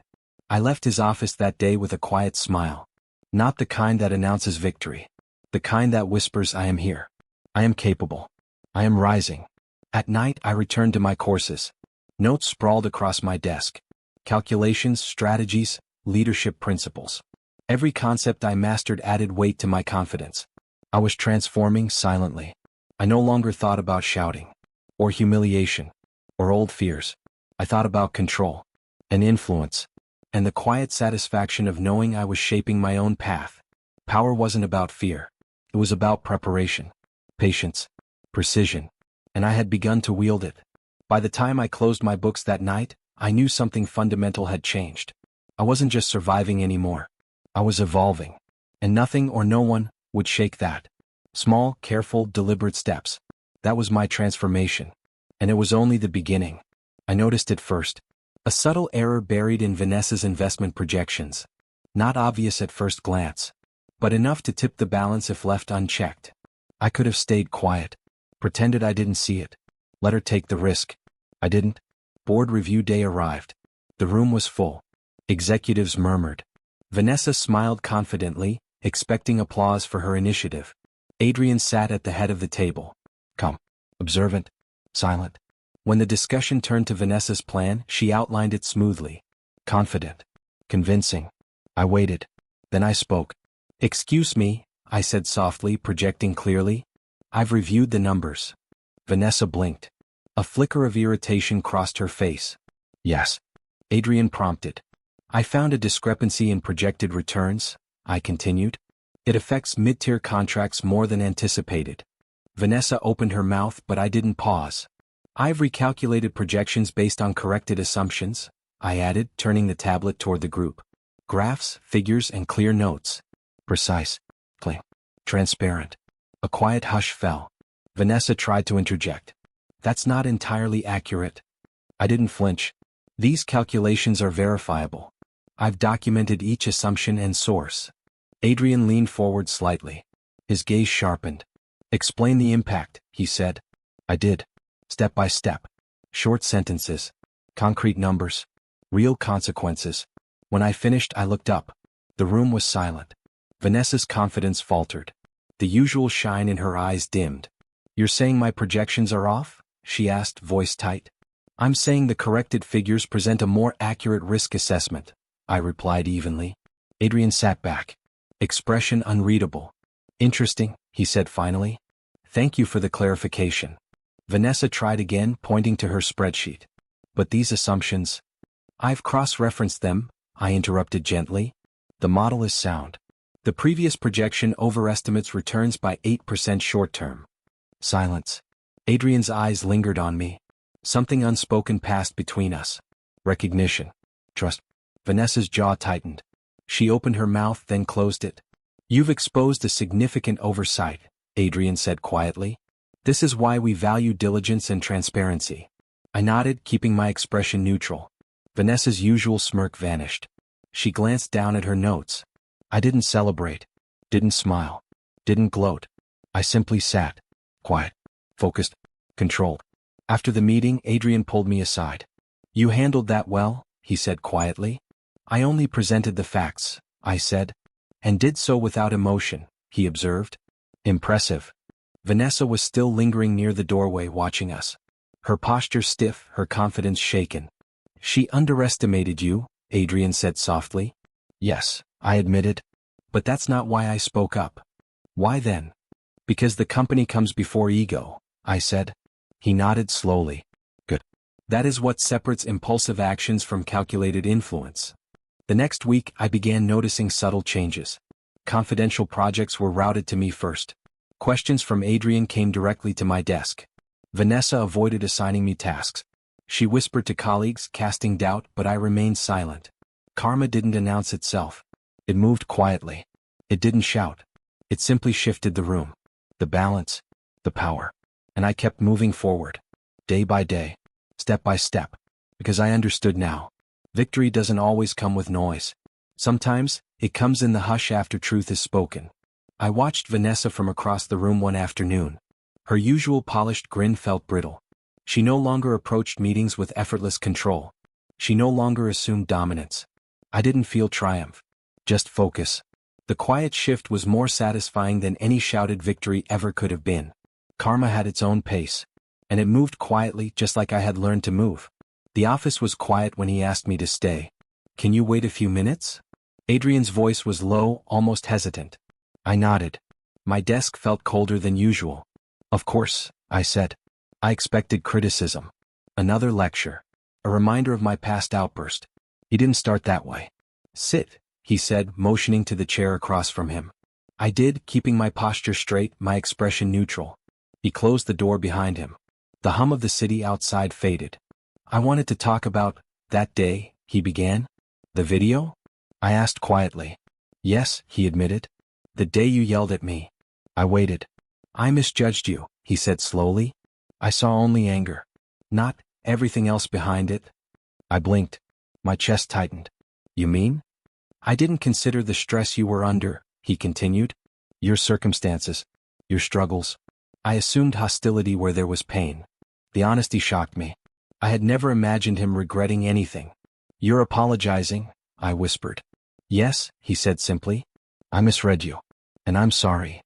I left his office that day with a quiet smile. Not the kind that announces victory. The kind that whispers, I am here. I am capable. I am rising. At night, I returned to my courses. Notes sprawled across my desk. Calculations, strategies, leadership principles. Every concept I mastered added weight to my confidence. I was transforming silently. I no longer thought about shouting, or humiliation, or old fears. I thought about control, and influence, and the quiet satisfaction of knowing I was shaping my own path. Power wasn't about fear. It was about preparation, patience, precision, and I had begun to wield it. By the time I closed my books that night, I knew something fundamental had changed. I wasn't just surviving anymore. I was evolving. And nothing or no one would shake that. Small, careful, deliberate steps. That was my transformation. And it was only the beginning. I noticed it first. A subtle error buried in Vanessa's investment projections. Not obvious at first glance, but enough to tip the balance if left unchecked. I could have stayed quiet. Pretended I didn't see it. Let her take the risk. I didn't. Board review day arrived. The room was full. Executives murmured. Vanessa smiled confidently, expecting applause for her initiative. Adrian sat at the head of the table. Calm, observant, silent. When the discussion turned to Vanessa's plan, she outlined it smoothly. Confident. Convincing. I waited. Then I spoke. Excuse me, I said softly, projecting clearly. I've reviewed the numbers. Vanessa blinked. A flicker of irritation crossed her face. Yes. Adrian prompted. I found a discrepancy in projected returns, I continued. It affects mid-tier contracts more than anticipated. Vanessa opened her mouth, but I didn't pause. I've recalculated projections based on corrected assumptions, I added, turning the tablet toward the group. Graphs, figures, and clear notes. Precise. Clean. Transparent. A quiet hush fell. Vanessa tried to interject. That's not entirely accurate. I didn't flinch. These calculations are verifiable. I've documented each assumption and source. Adrian leaned forward slightly. His gaze sharpened. Explain the impact, he said. I did. Step by step. Short sentences. Concrete numbers. Real consequences. When I finished, I looked up. The room was silent. Vanessa's confidence faltered. The usual shine in her eyes dimmed. You're saying my projections are off? She asked, voice tight. I'm saying the corrected figures present a more accurate risk assessment, I replied evenly. Adrian sat back. Expression unreadable. Interesting, he said finally. Thank you for the clarification. Vanessa tried again, pointing to her spreadsheet. But these assumptions... I've cross-referenced them, I interrupted gently. The model is sound. The previous projection overestimates returns by 8% short-term. Silence. Adrian's eyes lingered on me. Something unspoken passed between us. Recognition. Trust. Vanessa's jaw tightened. She opened her mouth, then closed it. You've exposed a significant oversight, Adrian said quietly. This is why we value diligence and transparency. I nodded, keeping my expression neutral. Vanessa's usual smirk vanished. She glanced down at her notes. I didn't celebrate. Didn't smile. Didn't gloat. I simply sat. Quiet. Focused. Controlled. After the meeting, Adrian pulled me aside. You handled that well, he said quietly. I only presented the facts, I said. And did so without emotion, he observed. Impressive. Vanessa was still lingering near the doorway watching us. Her posture stiff, her confidence shaken. She underestimated you, Adrian said softly. Yes, I admitted. But that's not why I spoke up. Why then? Because the company comes before ego, I said. He nodded slowly. Good. That is what separates impulsive actions from calculated influence. The next week I began noticing subtle changes. Confidential projects were routed to me first. Questions from Adrian came directly to my desk. Vanessa avoided assigning me tasks. She whispered to colleagues, casting doubt, but I remained silent. Karma didn't announce itself. It moved quietly. It didn't shout. It simply shifted the room. The balance. The power. And I kept moving forward. Day by day. Step by step. Because I understood now. Victory doesn't always come with noise. Sometimes, it comes in the hush after truth is spoken. I watched Vanessa from across the room one afternoon. Her usual polished grin felt brittle. She no longer approached meetings with effortless control. She no longer assumed dominance. I didn't feel triumph. Just focus. The quiet shift was more satisfying than any shouted victory ever could have been. Karma had its own pace. And it moved quietly, just like I had learned to move. The office was quiet when he asked me to stay. Can you wait a few minutes? Adrian's voice was low, almost hesitant. I nodded. My desk felt colder than usual. Of course, I said. I expected criticism. Another lecture. A reminder of my past outburst. He didn't start that way. Sit, he said, motioning to the chair across from him. I did, keeping my posture straight, my expression neutral. He closed the door behind him. The hum of the city outside faded. I wanted to talk about that day, he began. The video? I asked quietly. Yes, he admitted. The day you yelled at me. I waited. I misjudged you, he said slowly. I saw only anger. Not everything else behind it. I blinked. My chest tightened. You mean? I didn't consider the stress you were under, he continued. Your circumstances. Your struggles. I assumed hostility where there was pain. The honesty shocked me. I had never imagined him regretting anything. You're apologizing, I whispered. Yes, he said simply. I misread you. And I'm sorry.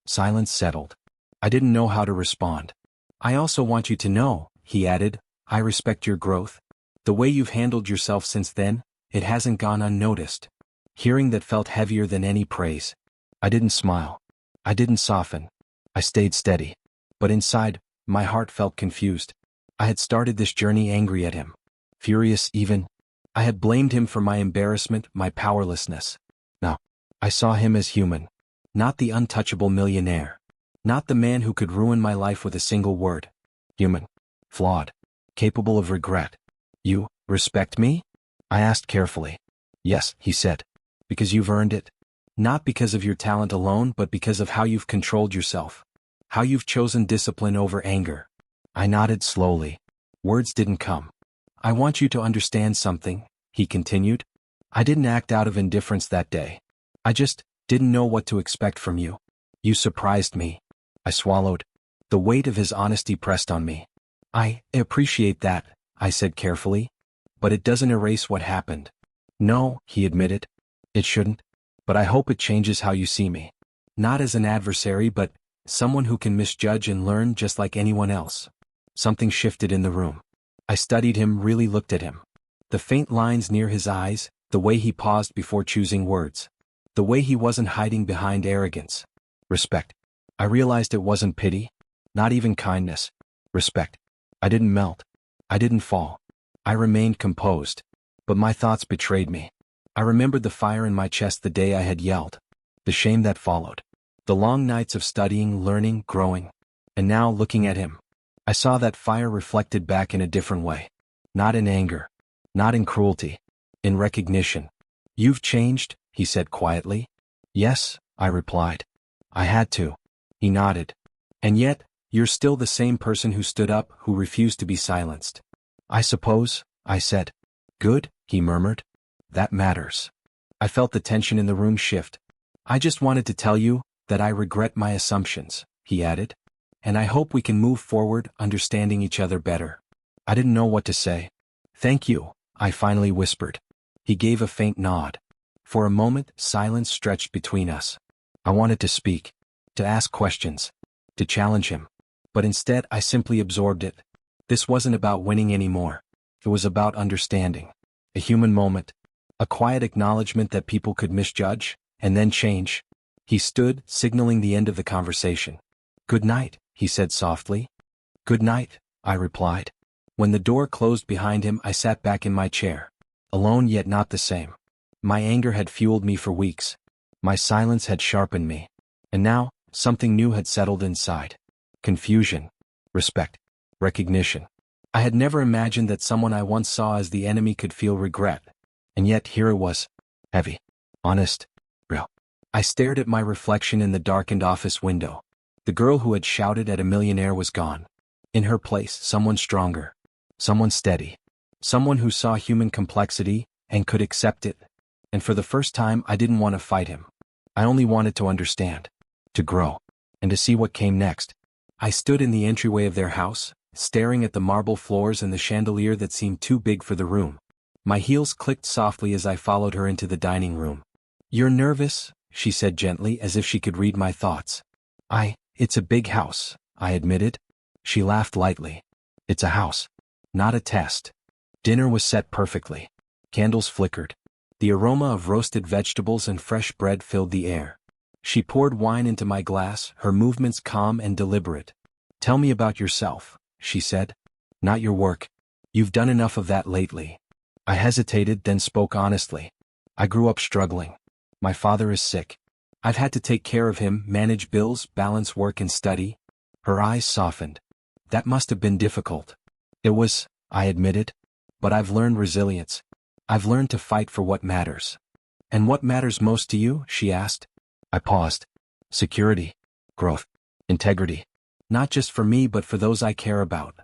Silence settled. I didn't know how to respond. I also want you to know, he added, I respect your growth. The way you've handled yourself since then, it hasn't gone unnoticed. Hearing that felt heavier than any praise. I didn't smile. I didn't soften. I stayed steady. But inside, my heart felt confused. I had started this journey angry at him. Furious even. I had blamed him for my embarrassment, my powerlessness. Now, I saw him as human. Not the untouchable millionaire. Not the man who could ruin my life with a single word. Human. Flawed. Capable of regret. You respect me? I asked carefully. Yes, he said. Because you've earned it. Not because of your talent alone, but because of how you've controlled yourself. How you've chosen discipline over anger. I nodded slowly. Words didn't come. I want you to understand something, he continued. I didn't act out of indifference that day. I just didn't know what to expect from you. You surprised me. I swallowed. The weight of his honesty pressed on me. I appreciate that, I said carefully. But it doesn't erase what happened. No, he admitted. It shouldn't. But I hope it changes how you see me. Not as an adversary, but someone who can misjudge and learn just like anyone else. Something shifted in the room. I studied him, really looked at him. The faint lines near his eyes, the way he paused before choosing words. The way he wasn't hiding behind arrogance. Respect. I realized it wasn't pity. Not even kindness. Respect. I didn't melt. I didn't fall. I remained composed. But my thoughts betrayed me. I remembered the fire in my chest the day I had yelled. The shame that followed. The long nights of studying, learning, growing. And now, looking at him, I saw that fire reflected back in a different way. Not in anger. Not in cruelty. In recognition. "You've changed," he said quietly. "Yes," I replied. "I had to." He nodded. "And yet, you're still the same person who stood up, who refused to be silenced." "I suppose," I said. "Good," he murmured. "That matters." I felt the tension in the room shift. "I just wanted to tell you that I regret my assumptions," he added. "And I hope we can move forward, understanding each other better." I didn't know what to say. "Thank you," I finally whispered. He gave a faint nod. For a moment, silence stretched between us. I wanted to speak, to ask questions, to challenge him. But instead, I simply absorbed it. This wasn't about winning anymore. It was about understanding. A human moment. A quiet acknowledgement that people could misjudge, and then change. He stood, signaling the end of the conversation. "Good night," he said softly. "Good night," I replied. When the door closed behind him, I sat back in my chair. Alone yet not the same. My anger had fueled me for weeks. My silence had sharpened me. And now, something new had settled inside. Confusion. Respect. Recognition. I had never imagined that someone I once saw as the enemy could feel regret. And yet here it was. Heavy. Honest. Real. I stared at my reflection in the darkened office window. The girl who had shouted at a millionaire was gone. In her place, someone stronger. Someone steady. Someone who saw human complexity and could accept it. And for the first time, I didn't want to fight him. I only wanted to understand. To grow. And to see what came next. I stood in the entryway of their house, staring at the marble floors and the chandelier that seemed too big for the room. My heels clicked softly as I followed her into the dining room. "You're nervous," she said gently, as if she could read my thoughts. It's a big house," I admitted. She laughed lightly. "It's a house. Not a test." Dinner was set perfectly. Candles flickered. The aroma of roasted vegetables and fresh bread filled the air. She poured wine into my glass, her movements calm and deliberate. "Tell me about yourself," she said. "Not your work. You've done enough of that lately." I hesitated, then spoke honestly. "I grew up struggling. My father is sick. I've had to take care of him, manage bills, balance work and study." Her eyes softened. "That must have been difficult." "It was," I admitted. "But I've learned resilience. I've learned to fight for what matters." "And what matters most to you?" she asked. I paused. "Security. Growth. Integrity. Not just for me but for those I care about."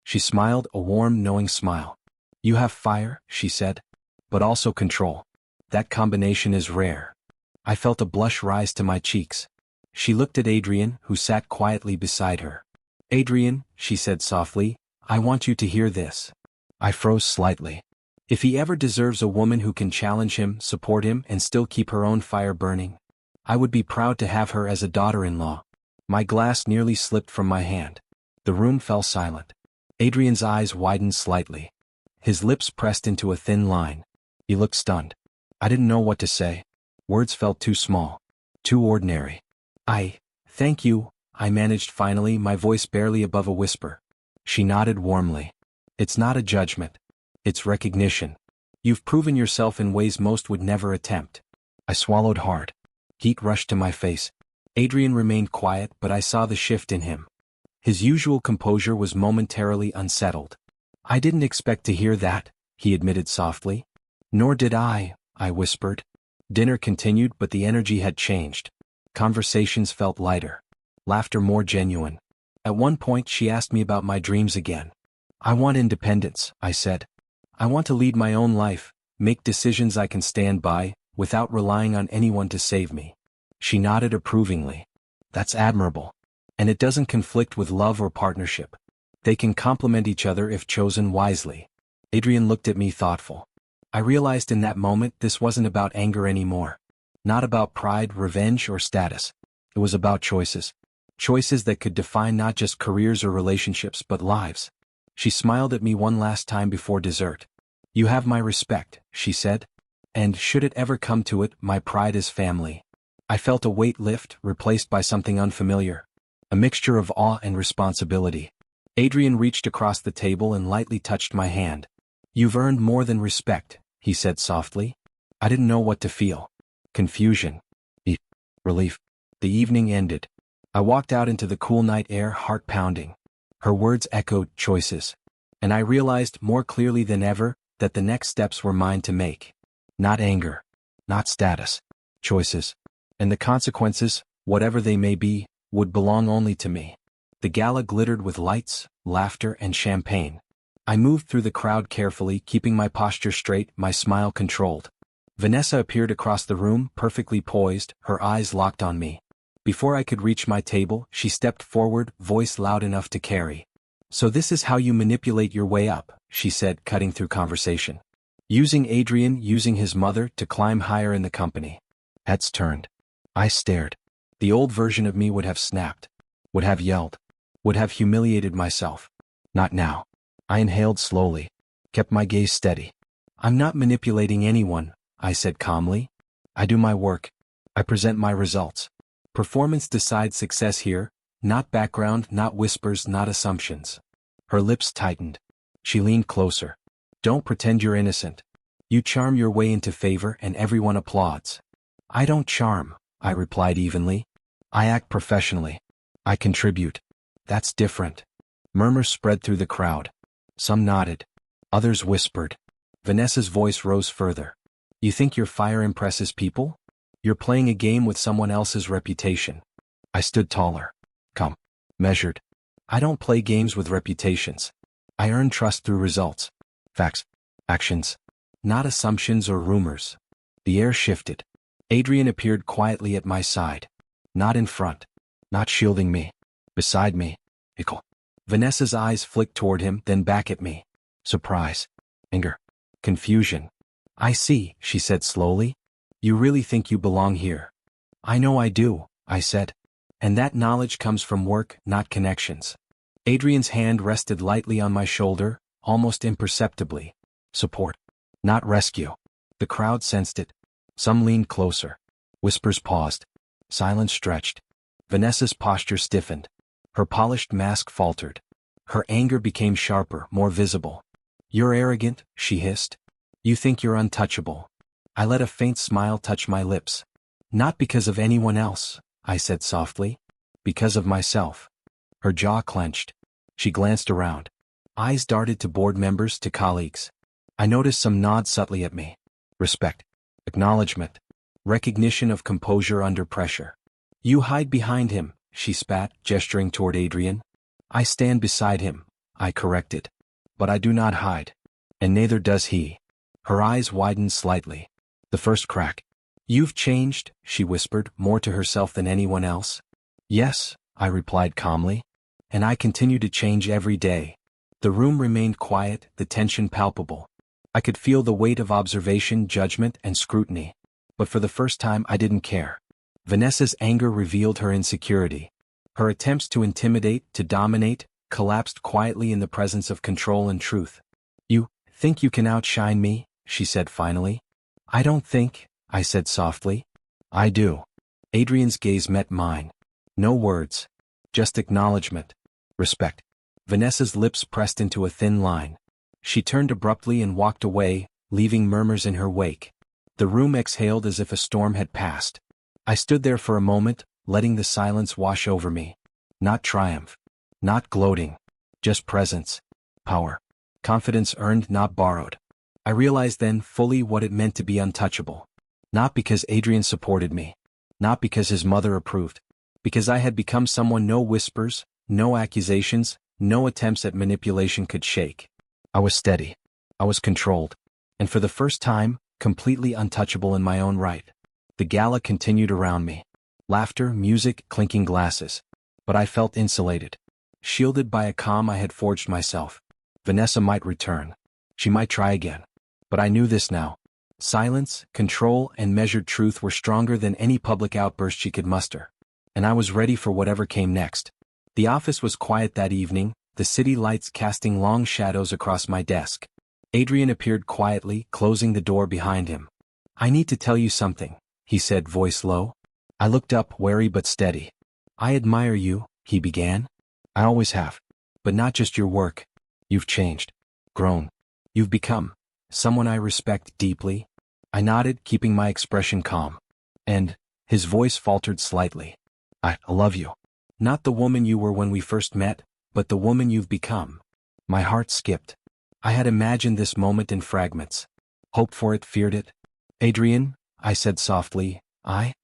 She smiled, a warm, knowing smile. "You have fire," she said. "But also control. That combination is rare." I felt a blush rise to my cheeks. She looked at Adrian, who sat quietly beside her. "Adrian," she said softly, "I want you to hear this." I froze slightly. If he ever deserves a woman who can challenge him, support him, and still keep her own fire burning, I would be proud to have her as a daughter-in-law. My glass nearly slipped from my hand. The room fell silent. Adrian's eyes widened slightly. His lips pressed into a thin line. He looked stunned. I didn't know what to say. Words felt too small. Too ordinary. Thank you," I managed finally, my voice barely above a whisper. She nodded warmly. "It's not a judgment. It's recognition. You've proven yourself in ways most would never attempt." I swallowed hard. Heat rushed to my face. Adrian remained quiet, but I saw the shift in him. His usual composure was momentarily unsettled. "I didn't expect to hear that," he admitted softly. "Nor did I whispered. Dinner continued, but the energy had changed. Conversations felt lighter. Laughter more genuine. At one point she asked me about my dreams again. "I want independence," I said. "I want to lead my own life, make decisions I can stand by, without relying on anyone to save me." She nodded approvingly. "That's admirable. And it doesn't conflict with love or partnership. They can complement each other if chosen wisely." Adrian looked at me thoughtful. I realized in that moment this wasn't about anger anymore. Not about pride, revenge, or status. It was about choices. Choices that could define not just careers or relationships but lives. She smiled at me one last time before dessert. You have my respect, she said. And should it ever come to it, my pride is family. I felt a weight lift, replaced by something unfamiliar. A mixture of awe and responsibility. Adrian reached across the table and lightly touched my hand. You've earned more than respect, he said softly. I didn't know what to feel. Confusion. Relief. The evening ended. I walked out into the cool night air, heart pounding. Her words echoed choices. And I realized more clearly than ever that the next steps were mine to make. Not anger. Not status. Choices. And the consequences, whatever they may be, would belong only to me. The gala glittered with lights, laughter, and champagne. I moved through the crowd carefully, keeping my posture straight, my smile controlled. Vanessa appeared across the room, perfectly poised, her eyes locked on me. Before I could reach my table, she stepped forward, voice loud enough to carry. So this is how you manipulate your way up, she said, cutting through conversation. Using Adrian, using his mother, to climb higher in the company. Heads turned. I stared. The old version of me would have snapped. Would have yelled. Would have humiliated myself. Not now. I inhaled slowly. Kept my gaze steady. I'm not manipulating anyone, I said calmly. I do my work. I present my results. Performance decides success here, not background, not whispers, not assumptions. Her lips tightened. She leaned closer. Don't pretend you're innocent. You charm your way into favor and everyone applauds. I don't charm, I replied evenly. I act professionally. I contribute. That's different. Murmurs spread through the crowd. Some nodded. Others whispered. Vanessa's voice rose further. You think your fire impresses people? You're playing a game with someone else's reputation. I stood taller. Calm. Measured. I don't play games with reputations. I earn trust through results. Facts. Actions. Not assumptions or rumors. The air shifted. Adrian appeared quietly at my side. Not in front. Not shielding me. Beside me. Ickle. Vanessa's eyes flicked toward him, then back at me. Surprise. Anger. Confusion. I see, she said slowly. You really think you belong here. I know I do, I said. And that knowledge comes from work, not connections. Adrian's hand rested lightly on my shoulder, almost imperceptibly. Support. Not rescue. The crowd sensed it. Some leaned closer. Whispers paused. Silence stretched. Vanessa's posture stiffened. Her polished mask faltered. Her anger became sharper, more visible. You're arrogant, she hissed. You think you're untouchable. I let a faint smile touch my lips. Not because of anyone else, I said softly. Because of myself. Her jaw clenched. She glanced around. Eyes darted to board members, to colleagues. I noticed some nods subtly at me. Respect. Acknowledgement. Recognition of composure under pressure. You hide behind him, she spat, gesturing toward Adrian. I stand beside him, I corrected. But I do not hide. And neither does he. Her eyes widened slightly. The first crack. You've changed, she whispered, more to herself than anyone else. Yes, I replied calmly. And I continue to change every day. The room remained quiet, the tension palpable. I could feel the weight of observation, judgment, and scrutiny. But for the first time I didn't care. Vanessa's anger revealed her insecurity. Her attempts to intimidate, to dominate, collapsed quietly in the presence of control and truth. You think you can outshine me, she said finally. I don't think, I said softly. I do. Adrian's gaze met mine. No words. Just acknowledgement. Respect. Vanessa's lips pressed into a thin line. She turned abruptly and walked away, leaving murmurs in her wake. The room exhaled as if a storm had passed. I stood there for a moment, letting the silence wash over me. Not triumph. Not gloating. Just presence. Power. Confidence earned, not borrowed. I realized then fully what it meant to be untouchable. Not because Adrian supported me. Not because his mother approved. Because I had become someone no whispers, no accusations, no attempts at manipulation could shake. I was steady. I was controlled. And for the first time, completely untouchable in my own right. The gala continued around me. Laughter, music, clinking glasses. But I felt insulated. Shielded by a calm I had forged myself. Vanessa might return. She might try again. But I knew this now. Silence, control, and measured truth were stronger than any public outburst she could muster. And I was ready for whatever came next. The office was quiet that evening, the city lights casting long shadows across my desk. Adrian appeared quietly, closing the door behind him. "I need to tell you something," he said, voice low. I looked up, wary but steady. "I admire you," he began. "I always have. But not just your work. You've changed. Grown. You've become someone I respect deeply." I nodded, keeping my expression calm. "And," his voice faltered slightly, "I love you. Not the woman you were when we first met, but the woman you've become." My heart skipped. I had imagined this moment in fragments. Hoped for it, feared it. "Adrian," I said softly, I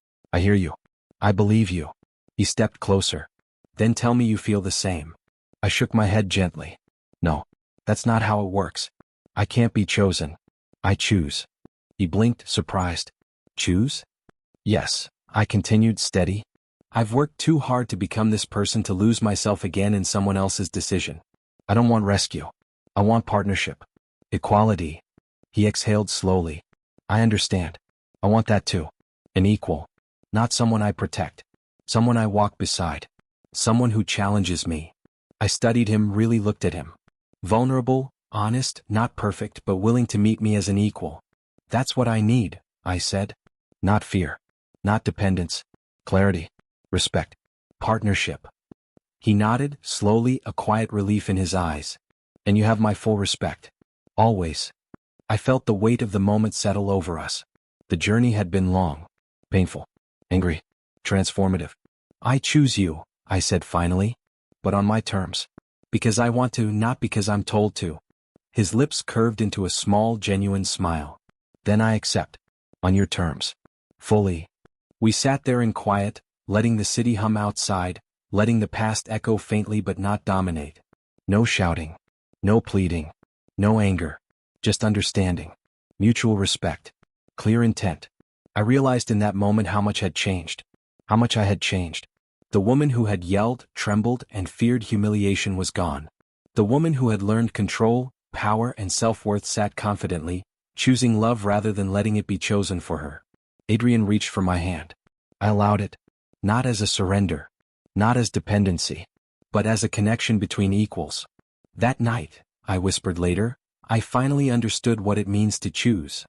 hear you. I believe you." He stepped closer. "Then tell me you feel the same." I shook my head gently. "No, that's not how it works. I can't be chosen. I choose." He blinked, surprised. "Choose?" "Yes," I continued, steady. "I've worked too hard to become this person to lose myself again in someone else's decision. I don't want rescue. I want partnership. Equality." He exhaled slowly. "I understand. I want that too. An equal. Not someone I protect. Someone I walk beside. Someone who challenges me." I studied him, really looked at him. Vulnerable, honest, not perfect, but willing to meet me as an equal. "That's what I need," I said. "Not fear. Not dependence. Clarity. Respect. Partnership." He nodded, slowly, a quiet relief in his eyes. "And you have my full respect. Always." I felt the weight of the moment settle over us. The journey had been long. Painful. Angry. Transformative. "I choose you," I said finally. "But on my terms. Because I want to, not because I'm told to." His lips curved into a small, genuine smile. "Then I accept. On your terms. Fully." We sat there in quiet, letting the city hum outside, letting the past echo faintly but not dominate. No shouting. No pleading. No anger. Just understanding. Mutual respect. Clear intent. I realized in that moment how much had changed. How much I had changed. The woman who had yelled, trembled, and feared humiliation was gone. The woman who had learned control, power, and self-worth sat confidently, choosing love rather than letting it be chosen for her. Adrian reached for my hand. I allowed it. Not as a surrender. Not as dependency. But as a connection between equals. "That night," I whispered later, "I finally understood what it means to choose.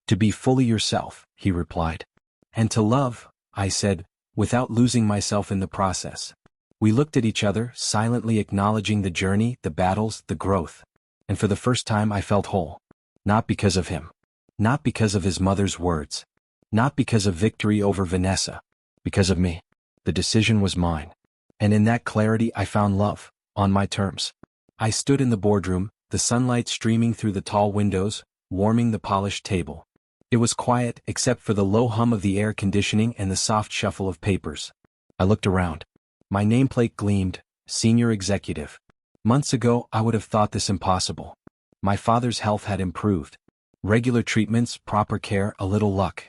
To be fully yourself," he replied. "And to love," I said, "without losing myself in the process." We looked at each other, silently acknowledging the journey, the battles, the growth. And for the first time I felt whole. Not because of him. Not because of his mother's words. Not because of victory over Vanessa. Because of me. The decision was mine. And in that clarity I found love, on my terms. I stood in the boardroom, the sunlight streaming through the tall windows, warming the polished table. It was quiet, except for the low hum of the air conditioning and the soft shuffle of papers. I looked around. My nameplate gleamed, Senior Executive. Months ago I would have thought this impossible. My father's health had improved. Regular treatments, proper care, a little luck.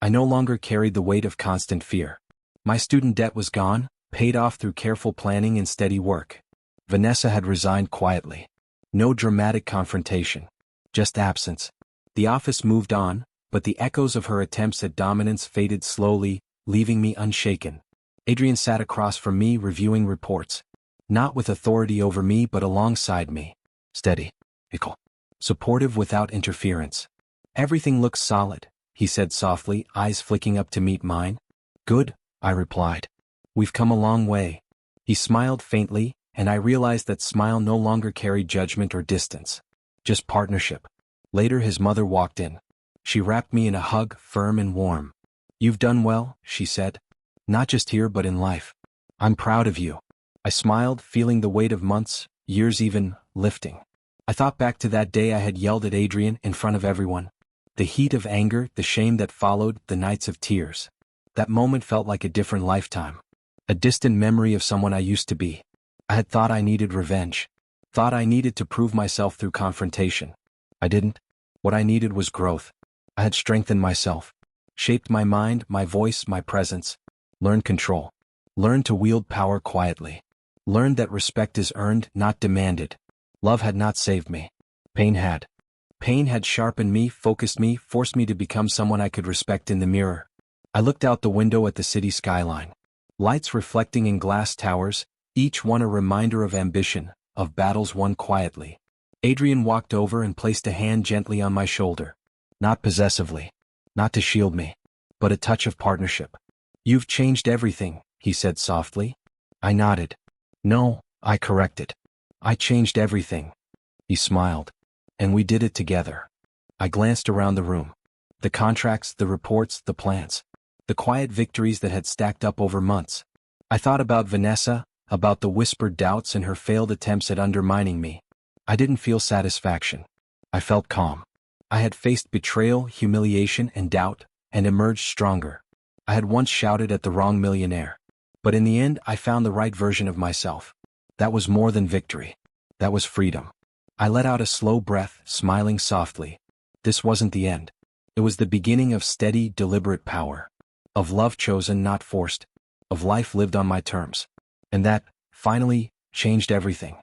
I no longer carried the weight of constant fear. My student debt was gone, paid off through careful planning and steady work. Vanessa had resigned quietly. No dramatic confrontation. Just absence. The office moved on, but the echoes of her attempts at dominance faded slowly, leaving me unshaken. Adrian sat across from me, reviewing reports. Not with authority over me but alongside me. Steady. Equal. Supportive without interference. "Everything looks solid," he said softly, eyes flicking up to meet mine. "Good," I replied. "We've come a long way." He smiled faintly, and I realized that smile no longer carried judgment or distance. Just partnership. Later his mother walked in. She wrapped me in a hug, firm and warm. "You've done well," she said. "Not just here but in life. I'm proud of you." I smiled, feeling the weight of months, years even, lifting. I thought back to that day I had yelled at Adrian in front of everyone. The heat of anger, the shame that followed, the nights of tears. That moment felt like a different lifetime. A distant memory of someone I used to be. I had thought I needed revenge. Thought I needed to prove myself through confrontation. I didn't. What I needed was growth. I had strengthened myself. Shaped my mind, my voice, my presence. Learned control. Learned to wield power quietly. Learned that respect is earned, not demanded. Love had not saved me. Pain had. Pain had sharpened me, focused me, forced me to become someone I could respect in the mirror. I looked out the window at the city skyline. Lights reflecting in glass towers, each one a reminder of ambition, of battles won quietly. Adrian walked over and placed a hand gently on my shoulder. Not possessively. Not to shield me. But a touch of partnership. "You've changed everything," he said softly. I nodded. "No," I corrected. "I changed everything." He smiled. "And we did it together." I glanced around the room. The contracts, the reports, the plans. The quiet victories that had stacked up over months. I thought about Vanessa, about the whispered doubts and her failed attempts at undermining me. I didn't feel satisfaction. I felt calm. I had faced betrayal, humiliation, and doubt, and emerged stronger. I had once shouted at the wrong millionaire. But in the end, I found the right version of myself. That was more than victory. That was freedom. I let out a slow breath, smiling softly. This wasn't the end. It was the beginning of steady, deliberate power. Of love chosen, not forced. Of life lived on my terms. And that, finally, changed everything.